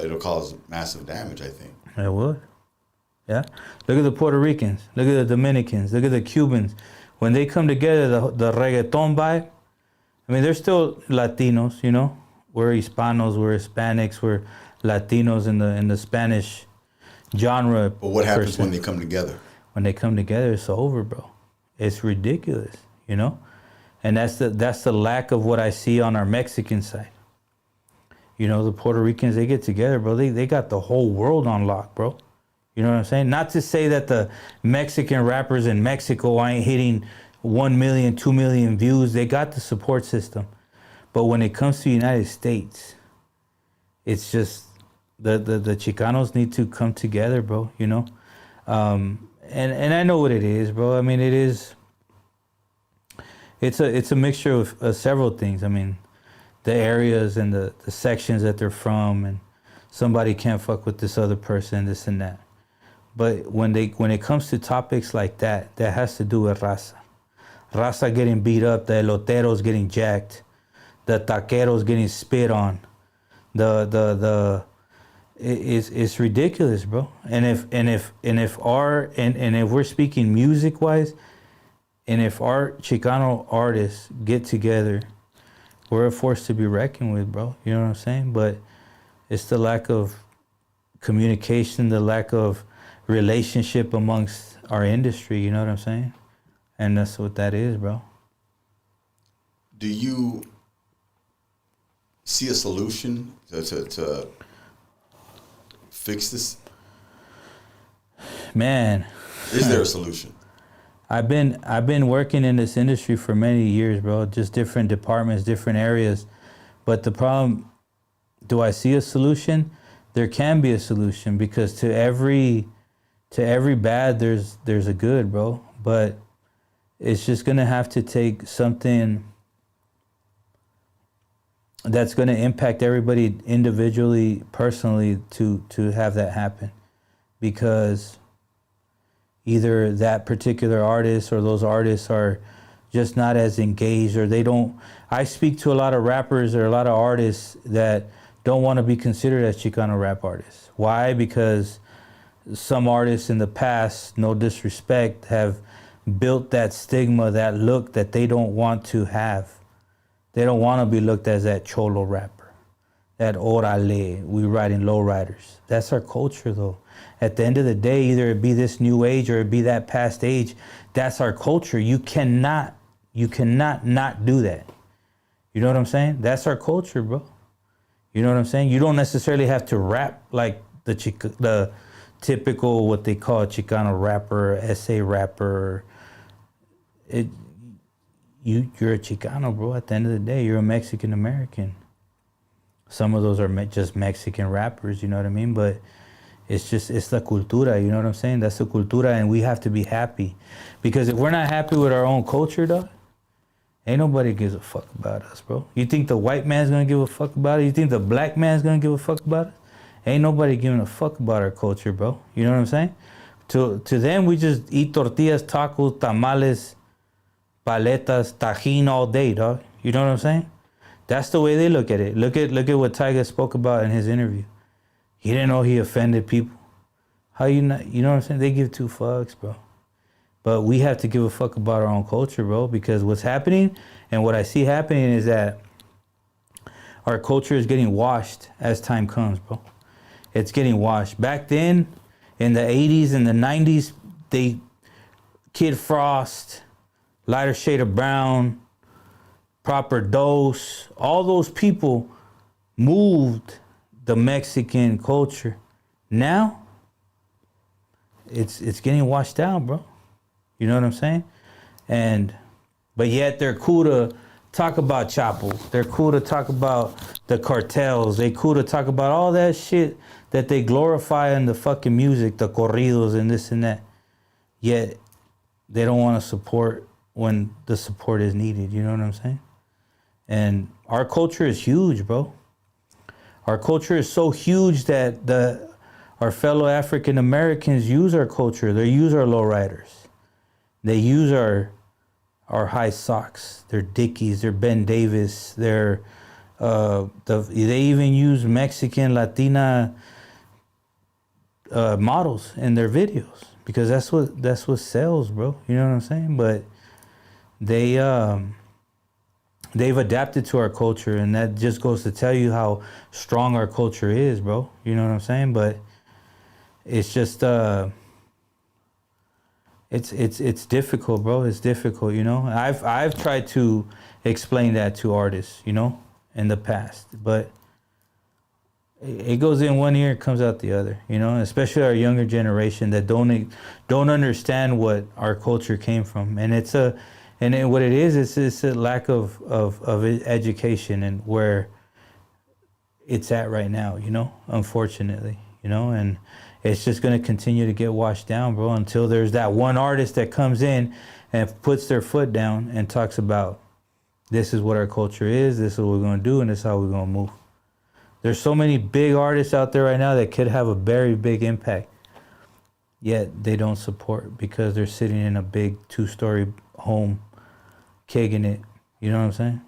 it'll cause massive damage, I think. It would. Yeah. Look at the Puerto Ricans. Look at the Dominicans. Look at the Cubans. When they come together, the reggaeton vibe, I mean, they're still Latinos, you know. We're Hispanos, we're Hispanics, we're Latinos in the Spanish genre. But what happens when they come together? When they come together, it's over, bro. It's ridiculous, you know. And that's the lack of what I see on our Mexican side. You know, the Puerto Ricans, they get together, bro. They got the whole world on lock, bro. You know what I'm saying? Not to say that the Mexican rappers in Mexico ain't hitting 1 million, 2 million views. They got the support system. But when it comes to the United States, it's just the Chicanos need to come together, bro, you know? And I know what it is, bro. I mean, it's a mixture of several things. I mean, the areas and the sections that they're from, and somebody can't fuck with this other person, this and that. But when it comes to topics like that has to do with raza. Raza getting beat up, the eloteros getting jacked, the taqueros getting spit on. It's ridiculous, bro. And if we're speaking music wise, and if our Chicano artists get together, we're a force to be reckoned with, bro. You know what I'm saying? But it's the lack of communication, the lack of relationship amongst our industry, you know what I'm saying? And that's what that is, bro. Do you see a solution to fix this? Man. Is there a solution? I've been working in this industry for many years, bro. Just different departments, different areas. But the problem, do I see a solution? There can be a solution, because to every bad there's a good, bro. But it's just gonna have to take something that's going to impact everybody individually, personally, to have that happen, because either that particular artist or those artists are just not as engaged, or they don't. I speak to a lot of rappers or a lot of artists that don't want to be considered as Chicano rap artists. Why? Because some artists in the past, no disrespect, have built that stigma, that look that they don't want to have. They don't want to be looked as that cholo rapper, that orale, we riding lowriders. That's our culture, though. At the end of the day, either it be this new age or it be that past age, that's our culture. You cannot not do that. You know what I'm saying? That's our culture, bro. You know what I'm saying? You don't necessarily have to rap like the typical, what they call a Chicano rapper, essay rapper. You're a Chicano, bro. At the end of the day, you're a Mexican American. Some of those are just Mexican rappers, you know what I mean? But it's the cultura, you know what I'm saying? That's the cultura, and we have to be happy. Because if we're not happy with our own culture, dog, ain't nobody gives a fuck about us, bro. You think the white man's gonna give a fuck about it? You think the black man's gonna give a fuck about it? Ain't nobody giving a fuck about our culture, bro. You know what I'm saying? To them, we just eat tortillas, tacos, tamales, paletas, tajin all day, dog. You know what I'm saying? That's the way they look at it. Look at what Tyga spoke about in his interview. He didn't know he offended people. How you not? You know what I'm saying? They give two fucks, bro. But we have to give a fuck about our own culture, bro, because what's happening and what I see happening is that our culture is getting washed as time comes, bro. It's getting washed. Back then, in the 80s and the 90s, Kid Frost, Lighter Shade of Brown, Proper Dose, all those people moved the Mexican culture. Now, it's getting washed out, bro. You know what I'm saying? But yet they're cool to talk about Chapo. They're cool to talk about the cartels. They cool to talk about all that shit that they glorify in the fucking music, the corridos and this and that. Yet they don't want to support when the support is needed. You know what I'm saying? And our culture is huge, bro. Our culture is so huge that our fellow African Americans use our culture. They use our lowriders. They use our high socks, their Dickies, their Ben Davis, they even use Mexican, Latina models in their videos because that's what sells, bro. You know what I'm saying? But they've adapted to our culture, and that just goes to tell you how strong our culture is, bro. You know what I'm saying? But it's just it's difficult, bro. It's difficult, you know. I've tried to explain that to artists, you know, in the past, but it goes in one ear, it comes out the other, you know. Especially our younger generation that don't understand what our culture came from, and what it is, it's a lack of education and where it's at right now, you know. Unfortunately, you know, and it's just going to continue to get washed down, bro, until there's that one artist that comes in and puts their foot down and talks about this is what our culture is, this is what we're going to do, and this is how we're going to move. There's so many big artists out there right now that could have a very big impact, yet they don't support because they're sitting in a big 2-story home, kegging it. You know what I'm saying?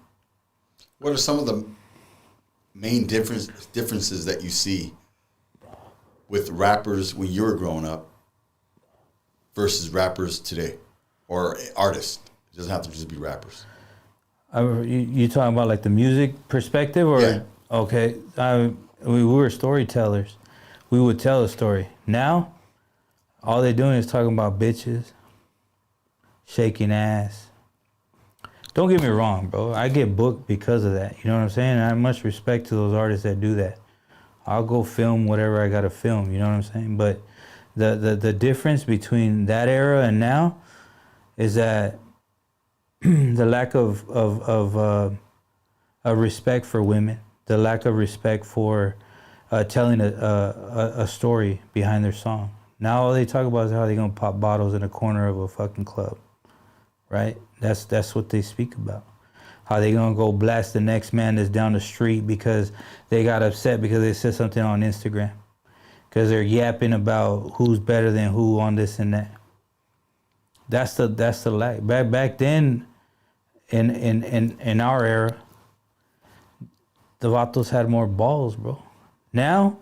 What are some of the main differences that you see with rappers when you were growing up versus rappers today, or artists? It doesn't have to just be rappers. You talking about like the music perspective, or yeah. Okay? We were storytellers. We would tell a story. Now, all they're doing is talking about bitches, shaking ass. Don't get me wrong, bro. I get booked because of that. You know what I'm saying? And I have much respect to those artists that do that. I'll go film whatever I gotta film, you know what I'm saying? But the difference between that era and now is that the lack of respect for women, the lack of respect for telling a story behind their song. Now all they talk about is how they're gonna pop bottles in a corner of a fucking club, right? That's what they speak about. How they gonna go blast the next man that's down the street because they got upset because they said something on Instagram. Because they're yapping about who's better than who on this and that. That's the lag. Back then, in our era, the vatos had more balls, bro. Now,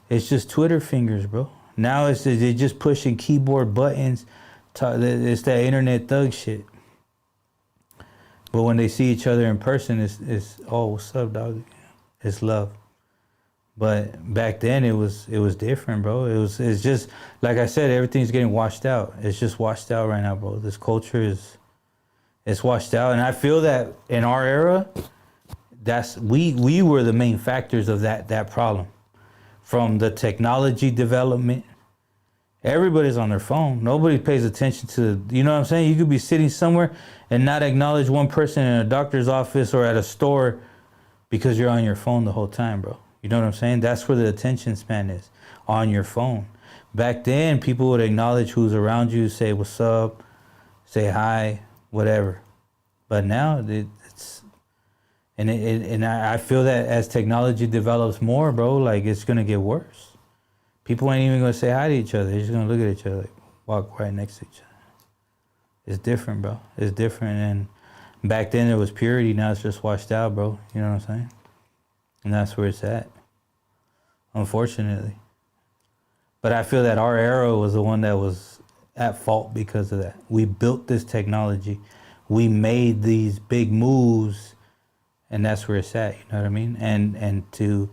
it's just Twitter fingers, bro. Now they're just pushing keyboard buttons. It's that internet thug shit. But when they see each other in person, it's oh, what's up, dog? It's love. But back then it was different, bro. It's just like I said, everything's getting washed out. It's just washed out right now, bro. This culture it's washed out, and I feel that in our era, we were the main factors of that problem. From the technology development, everybody's on their phone. Nobody pays attention to, you know what I'm saying? You could be sitting somewhere and not acknowledge one person in a doctor's office or at a store because you're on your phone the whole time, bro. You know what I'm saying? That's where the attention span is, on your phone. Back then, people would acknowledge who's around you, say what's up, say hi, whatever. But now I feel that as technology develops more, bro, like it's gonna get worse. People ain't even gonna say hi to each other. They're just gonna look at each other, like walk right next to each other. It's different, bro. It's different. And back then it was purity. Now it's just washed out, bro. You know what I'm saying? And that's where it's at, unfortunately. But I feel that our era was the one that was at fault because of that. We built this technology. We made these big moves, and that's where it's at, you know what I mean? And to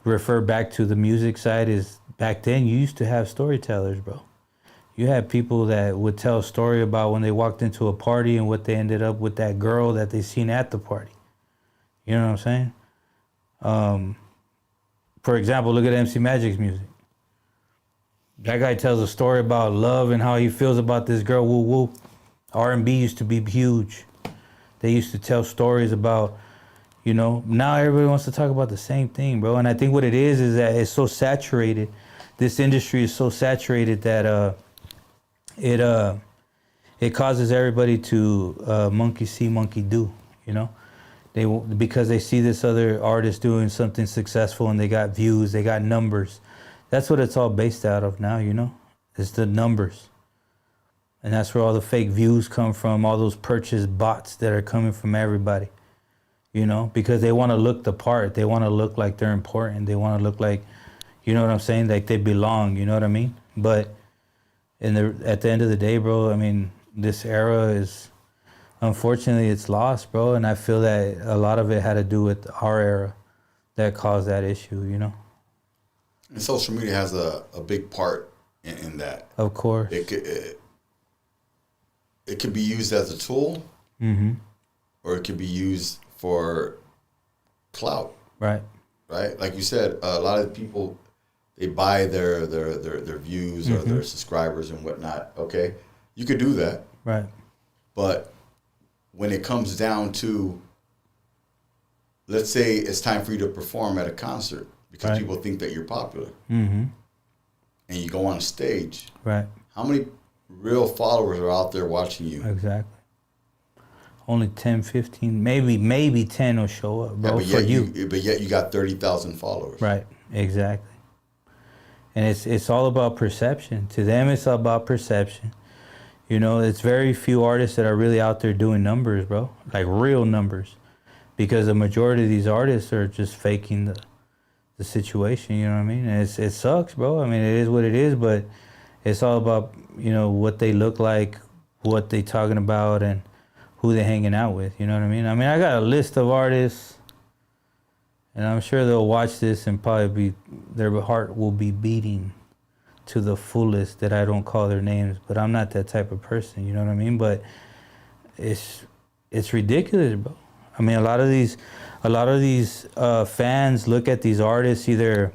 refer back to the music side is, back then you used to have storytellers, bro. You had people that would tell a story about when they walked into a party and what they ended up with that girl that they seen at the party. You know what I'm saying? For example, look at MC Magic's music. That guy tells a story about love and how he feels about this girl, woo woo. R&B used to be huge. They used to tell stories about, you know, now everybody wants to talk about the same thing, bro. And I think what it is that it's so saturated. This industry is so saturated that it causes everybody to monkey see, monkey do, you know? Because they see this other artist doing something successful and they got views, they got numbers. That's what it's all based out of now, you know? It's the numbers. And that's where all the fake views come from, all those purchase bots that are coming from everybody, you know? Because they want to look the part. They want to look like they're important. They want to look like, you know what I'm saying? Like they belong, you know what I mean? But at the end of the day, bro, I mean, this era is, unfortunately, it's lost, bro. And I feel that a lot of it had to do with our era that caused that issue, you know? And social media has a big part in that. Of course. It could be used as a tool, or it could be used for clout. Right. Right? Like you said, a lot of people, they buy their views or their subscribers and whatnot. Okay, you could do that. Right. But when it comes down to, let's say it's time for you to perform at a concert because people think that you're popular, and you go on stage. Right. How many real followers are out there watching you? Exactly. Only 10, 15, maybe 10 will show up, bro, but yet you got 30,000 followers. Right. Exactly. And it's all about perception. To them, it's all about perception. You know, it's very few artists that are really out there doing numbers, bro. Like real numbers. Because the majority of these artists are just faking the situation, you know what I mean? And it sucks, bro. I mean, it is what it is, but it's all about, you know, what they look like, what they talking about, and who they hanging out with, you know what I mean? I mean, I got a list of artists, and I'm sure they'll watch this and probably their heart will be beating to the fullest that I don't call their names, but I'm not that type of person, you know what I mean? But it's ridiculous, bro. I mean, a lot of these fans look at these artists either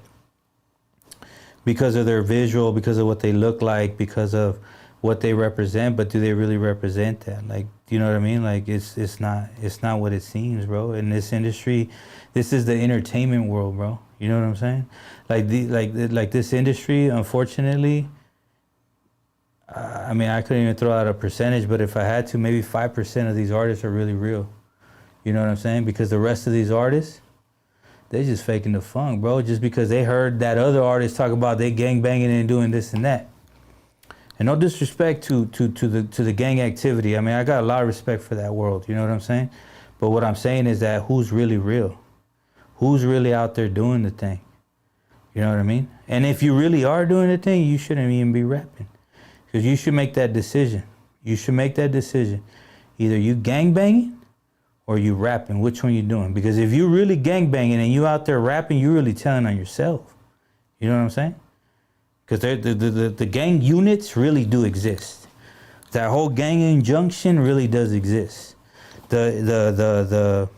because of their visual, because of what they look like, because of what they represent, but do they really represent that? Like, you know what I mean? Like, it's not what it seems, bro. In this industry, this is the entertainment world, bro. You know what I'm saying? Like this industry, unfortunately, I mean, I couldn't even throw out a percentage, but if I had to, maybe 5% of these artists are really real. You know what I'm saying? Because the rest of these artists, they just faking the funk, bro. Just because they heard that other artists talk about they gang banging and doing this and that. And no disrespect to the gang activity. I mean, I got a lot of respect for that world. You know what I'm saying? But what I'm saying is that who's really real? Who's really out there doing the thing? You know what I mean? And if you really are doing the thing, you shouldn't even be rapping. Because you should make that decision. You should make that decision. Either you gang banging or you rapping. Which one you doing? Because if you really gang banging and you out there rapping, you're really telling on yourself. You know what I'm saying? Because the gang units really do exist. That whole gang injunction really does exist. The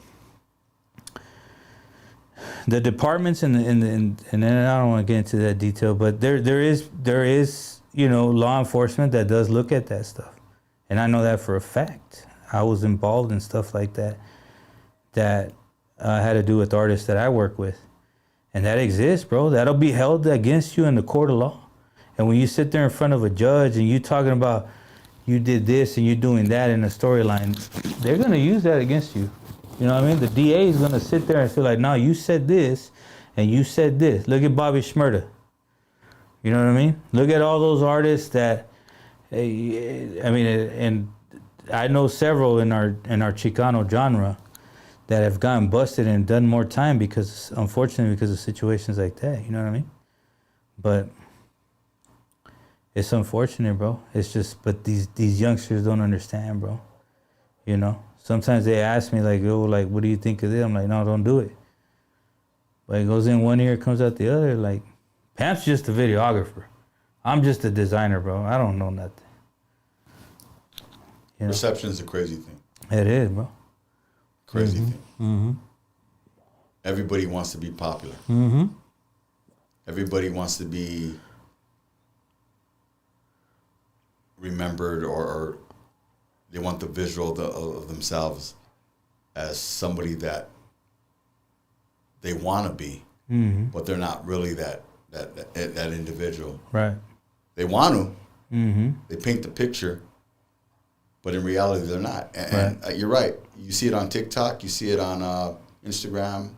departments and then I don't want to get into that detail, but there is law enforcement that does look at that stuff, and I know that for a fact. I was involved in stuff like that had to do with artists that I work with, and that exists, bro. That'll be held against you in the court of law. And when you sit there in front of a judge and you talking about you did this and you're doing that in a storyline, they're gonna use that against you. You know what I mean? The DA is gonna sit there and feel like, no, you said this and you said this. Look at Bobby Shmurda. You know what I mean? Look at all those artists that, I mean, and I know several in our Chicano genre that have gotten busted and done more time unfortunately, because of situations like that. You know what I mean? But it's unfortunate, bro. It's just, but these youngsters don't understand, bro. You know? Sometimes they ask me, like, oh, like, what do you think of this? I'm like, no, don't do it. But it goes in one ear, it comes out the other. Like, Pamps just a videographer. I'm just a designer, bro. I don't know nothing. You know? Perception is a crazy thing. It is, bro. Crazy thing. Mm-hmm. Everybody wants to be popular. Mm-hmm. Everybody wants to be remembered, or they want the visual of themselves as somebody that they want to be, but they're not really that individual. Right. They want to. Mm-hmm. They paint the picture, but in reality, they're not. And you're right. You see it on TikTok. You see it on Instagram.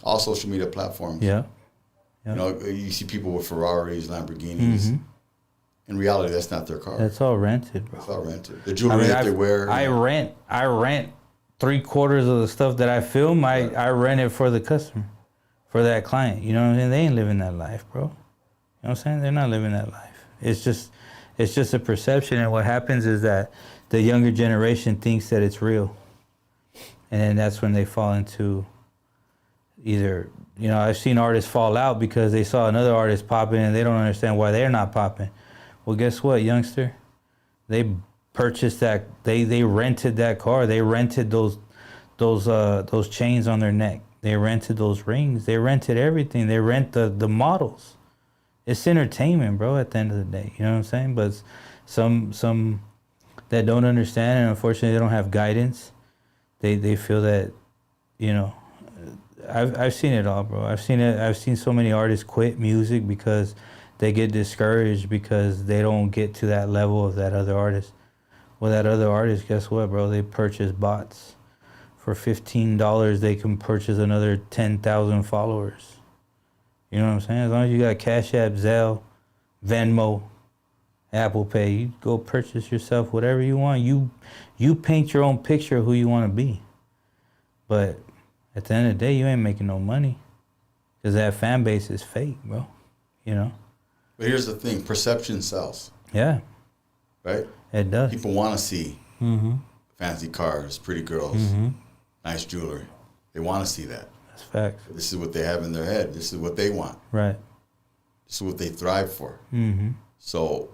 All social media platforms. Yeah. You know, you see people with Ferraris, Lamborghinis. In reality, that's not their car. That's all rented, bro. It's all rented. The jewelry that they wear. I rent 3/4 of the stuff that I film. I rent it for the customer, for that client. You know what I'm saying? They ain't living that life, bro. You know what I'm saying? They're not living that life. It's just a perception, and what happens is that the younger generation thinks that it's real, and then that's when they fall into either. You know, I've seen artists fall out because they saw another artist popping and they don't understand why they're not popping. Well, guess what, youngster? They purchased that. They rented that car. They rented those chains on their neck. They rented those rings. They rented everything. They rent the models. It's entertainment, bro. At the end of the day, you know what I'm saying. But some that don't understand, and unfortunately they don't have guidance. They feel that, you know. I've seen it all, bro. I've seen so many artists quit music because they get discouraged because they don't get to that level of that other artist. Well, that other artist, guess what, bro? They purchase bots. For $15, they can purchase another 10,000 followers. You know what I'm saying? As long as you got Cash App, Zelle, Venmo, Apple Pay, you go purchase yourself whatever you want. You paint your own picture of who you want to be. But at the end of the day, you ain't making no money because that fan base is fake, bro. You know? But here's the thing. Perception sells. Yeah. Right? It does. People want to see fancy cars, pretty girls, nice jewelry. They want to see that. That's facts. This is what they have in their head. This is what they want. Right. This is what they thrive for. So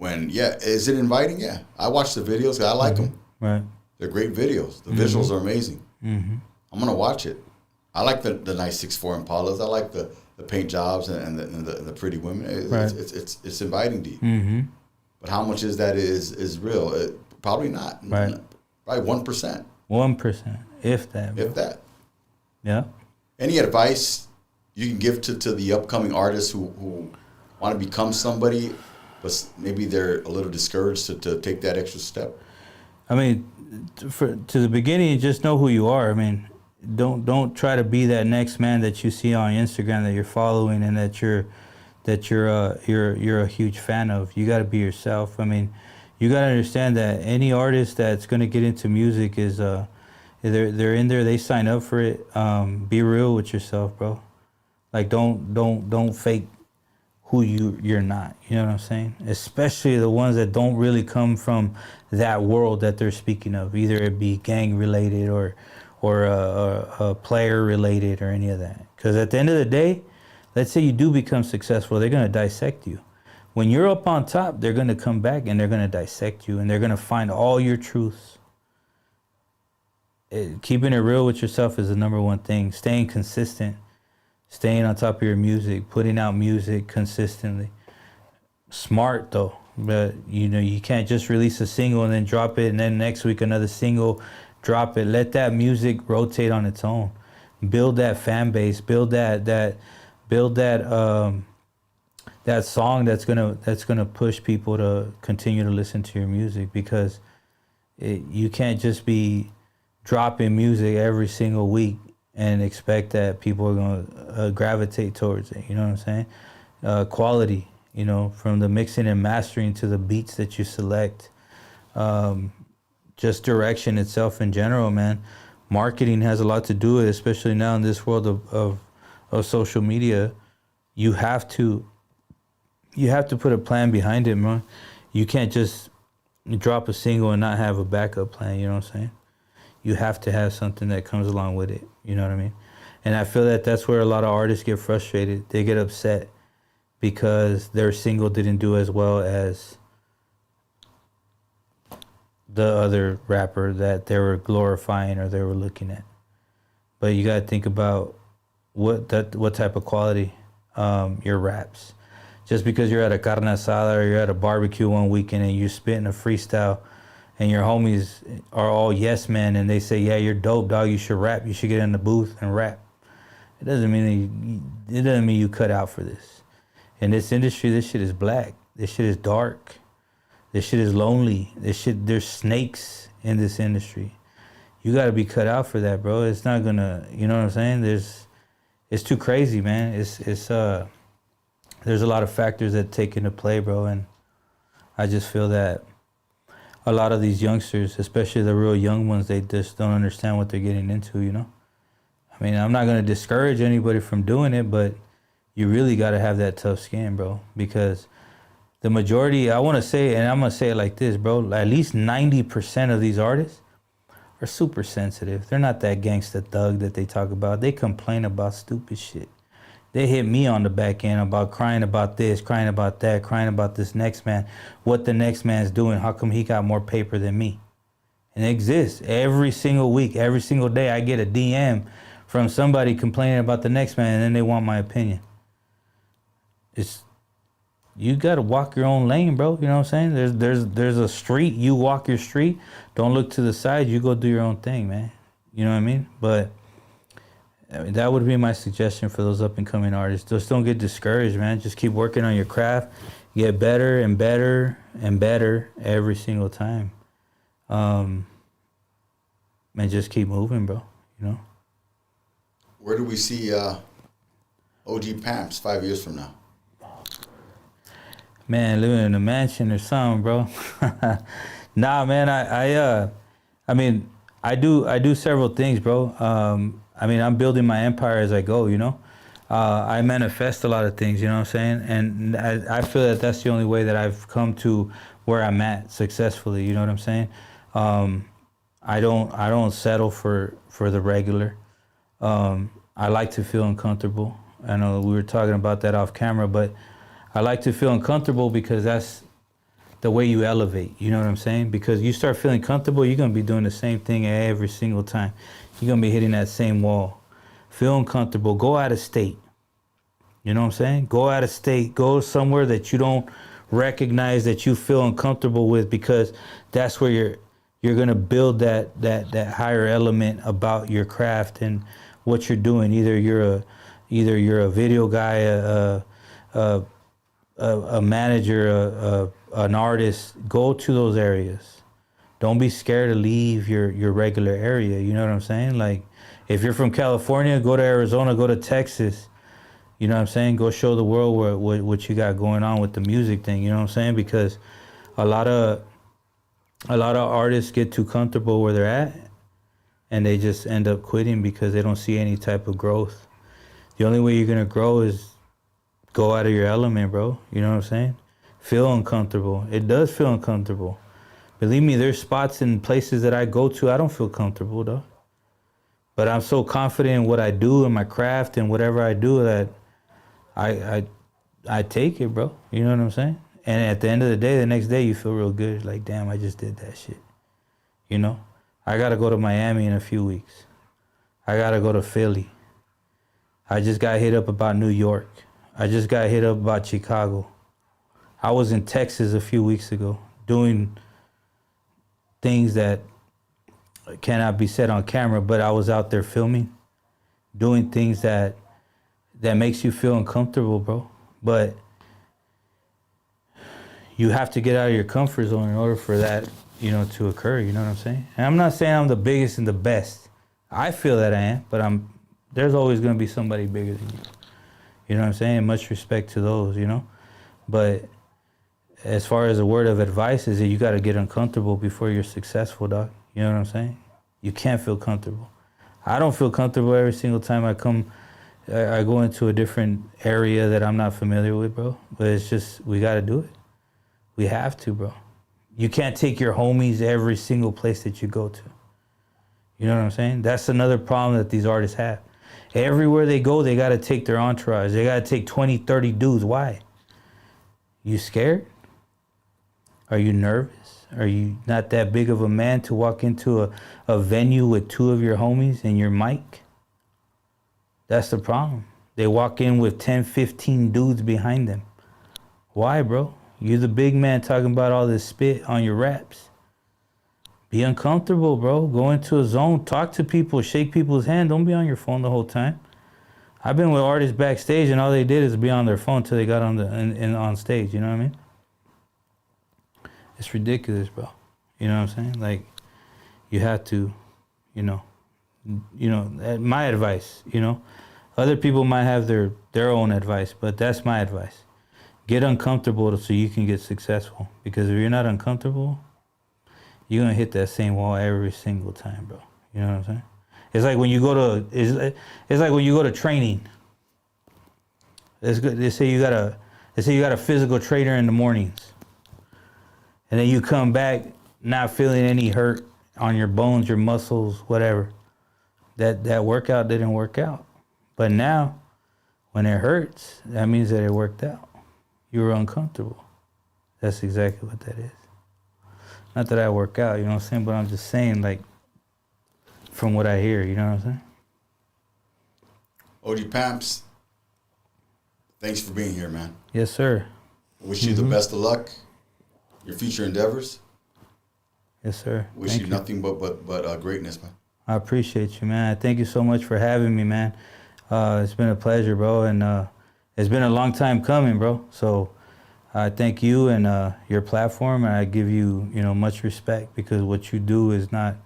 is it inviting? Yeah. I watch the videos. I like them. Right. They're great videos. The visuals are amazing. I'm going to watch it. I like the nice 6'4" Impalas. I like the paint jobs and the pretty women. It's inviting to you. But how much is that is real? Probably not. Right. Probably 1%. 1%, if that. Bro. If that. Yeah. Any advice you can give to the upcoming artists who want to become somebody, but maybe they're a little discouraged to take that extra step? I mean, to the beginning, just know who you are. I mean, don't try to be that next man that you see on Instagram that you're following and that you're a huge fan of. You got to be yourself. I mean, you got to understand that any artist that's going to get into music is they're in there, they sign up for it. Be real with yourself, bro. Like don't fake who you're not. You know what I'm saying? Especially the ones that don't really come from that world that they're speaking of. Either it be gang related or player related or any of that. Because at the end of the day, let's say you do become successful, they're gonna dissect you. When you're up on top, they're gonna come back and they're gonna dissect you and they're gonna find all your truths. Keeping it real with yourself is the number one thing. Staying consistent. Staying on top of your music, putting out music consistently. Smart though, but you can't just release a single and then drop it and then next week another single, drop it. Let that music rotate on its own. Build that fan base, build that song that's gonna push people to continue to listen to your music, because you can't just be dropping music every single week and expect that people are going to gravitate towards it. You know what I'm saying? Quality, from the mixing and mastering to the beats that you select. Just direction itself in general, man. Marketing has a lot to do with it, especially now in this world of social media. You have to put a plan behind it, man. You can't just drop a single and not have a backup plan, you know what I'm saying? You have to have something that comes along with it. You know what I mean? And I feel that that's where a lot of artists get frustrated. They get upset because their single didn't do as well as the other rapper that they were glorifying or they were looking at. But you got to think about what type of quality your raps. Just because you're at a carne asada or you're at a barbecue one weekend and you're spitting a freestyle and your homies are all yes men and they say, yeah, you're dope, dog, you should rap, you should get in the booth and rap. It doesn't mean you cut out for this. In this industry, this shit is black. This shit is dark. This shit is lonely. There's snakes in this industry. You got to be cut out for that, bro. It's not gonna, you know what I'm saying? It's too crazy, man. There's a lot of factors that take into play, bro, and I just feel that a lot of these youngsters, especially the real young ones, they just don't understand what they're getting into, I mean, I'm not going to discourage anybody from doing it, but you really got to have that tough skin, bro, because the majority, I want to say, and I'm going to say it like this, bro, at least 90% of these artists are super sensitive. They're not that gangsta thug that they talk about. They complain about stupid shit. They hit me on the back end about crying about this, crying about that, crying about this next man, what the next man's doing, how come he got more paper than me? And it exists every single week, every single day. I get a DM from somebody complaining about the next man and then they want my opinion. You got to walk your own lane, bro. You know what I'm saying? There's a street, you walk your street. Don't look to the side, you go do your own thing, man. You know what I mean? But I mean, that would be my suggestion for those up and coming artists. Just don't get discouraged, man. Just keep working on your craft. Get better and better and better every single time. And just keep moving, bro. Where do we see OG Pamps 5 years from now? Man, living in a mansion or something, bro. Nah, man. I mean, I do several things, bro. I mean, I'm building my empire as I go, I manifest a lot of things, you know what I'm saying? And I feel that that's the only way that I've come to where I'm at successfully, you know what I'm saying? I don't settle for the regular. I like to feel uncomfortable. I know we were talking about that off camera, but I like to feel uncomfortable because that's the way you elevate, you know what I'm saying? Because you start feeling comfortable, you're going to be doing the same thing every single time. You're going to be hitting that same wall. Feel uncomfortable. Go out of state. You know what I'm saying? Go out of state. Go somewhere that you don't recognize that you feel uncomfortable with, because that's where you're going to build that higher element about your craft and what you're doing. Either you're a video guy, a manager, an artist. Go to those areas. don't be scared to leave your regular area. You know what I'm saying? Like, if you're from California, go to Arizona, go to Texas. You know what I'm saying? Go show the world what you got going on with the music thing. You know what I'm saying? Because a lot of artists get too comfortable where they're at, and they just end up quitting because they don't see any type of growth. The only way you're gonna grow is go out of your element, bro. You know what I'm saying? Feel uncomfortable. It does feel uncomfortable. Believe me, there's spots and places that I go to I don't feel comfortable, though. But I'm so confident in what I do and my craft and whatever I do that I take it, bro. You know what I'm saying? And at the end of the day, the next day you feel real good. Like, damn, I just did that shit. You know? I gotta go to Miami in a few weeks. I gotta go to Philly. I just got hit up about New York. I just got hit up about Chicago. I was in Texas a few weeks ago doing things that cannot be said on camera, but I was out there filming, doing things that makes you feel uncomfortable, bro. But you have to get out of your comfort zone in order for that, you know, to occur. You know what I'm saying? And I'm not saying I'm the biggest and the best. I feel that I am, but there's always going to be somebody bigger than you. You know what I'm saying? Much respect to those, you know? But as far as a word of advice is that you got to get uncomfortable before you're successful, dog. You know what I'm saying? You can't feel comfortable. I don't feel comfortable every single time I go into a different area that I'm not familiar with, bro. But it's just, we got to do it. We have to, bro. You can't take your homies every single place that you go to. You know what I'm saying? That's another problem that these artists have. Everywhere they go, they got to take their entourage. They got to take 20, 30 dudes. Why? You scared? Are you nervous? Are you not that big of a man to walk into a venue with 2 of your homies and your mic? That's the problem. They walk in with 10, 15 dudes behind them. Why, bro? You're the big man talking about all this spit on your raps. Be uncomfortable, bro. Go into a zone. Talk to people. Shake people's hand. Don't be on your phone the whole time. I've been with artists backstage and all they did is be on their phone until they got on stage. You know what I mean? It's ridiculous, bro. You know what I'm saying? Like, you have to, you know, my advice, you know. Other people might have their own advice, but that's my advice. Get uncomfortable so you can get successful. Because if you're not uncomfortable, you're going to hit that same wall every single time, bro. You know what I'm saying? It's like when you go to training. It's good. They say you got a physical trainer in the mornings. And then you come back not feeling any hurt on your bones, your muscles, whatever. That workout didn't work out. But now, when it hurts, that means that it worked out. You were uncomfortable. That's exactly what that is. Not that I work out, you know what I'm saying? But I'm just saying, like, from what I hear, you know what I'm saying? OG Pamps, thanks for being here, man. Yes, sir. Wish you the best of luck. Your future endeavors. Yes, sir. Wish you nothing but greatness, man. I appreciate you, man. Thank you so much for having me, man. It's been a pleasure, bro, and it's been a long time coming, bro. So I thank you and your platform, and I give you, much respect because what you do is not,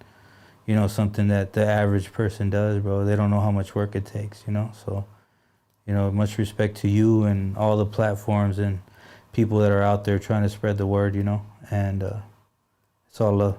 something that the average person does, bro. They don't know how much work it takes, So, much respect to you and all the platforms and people that are out there trying to spread the word, and it's all love.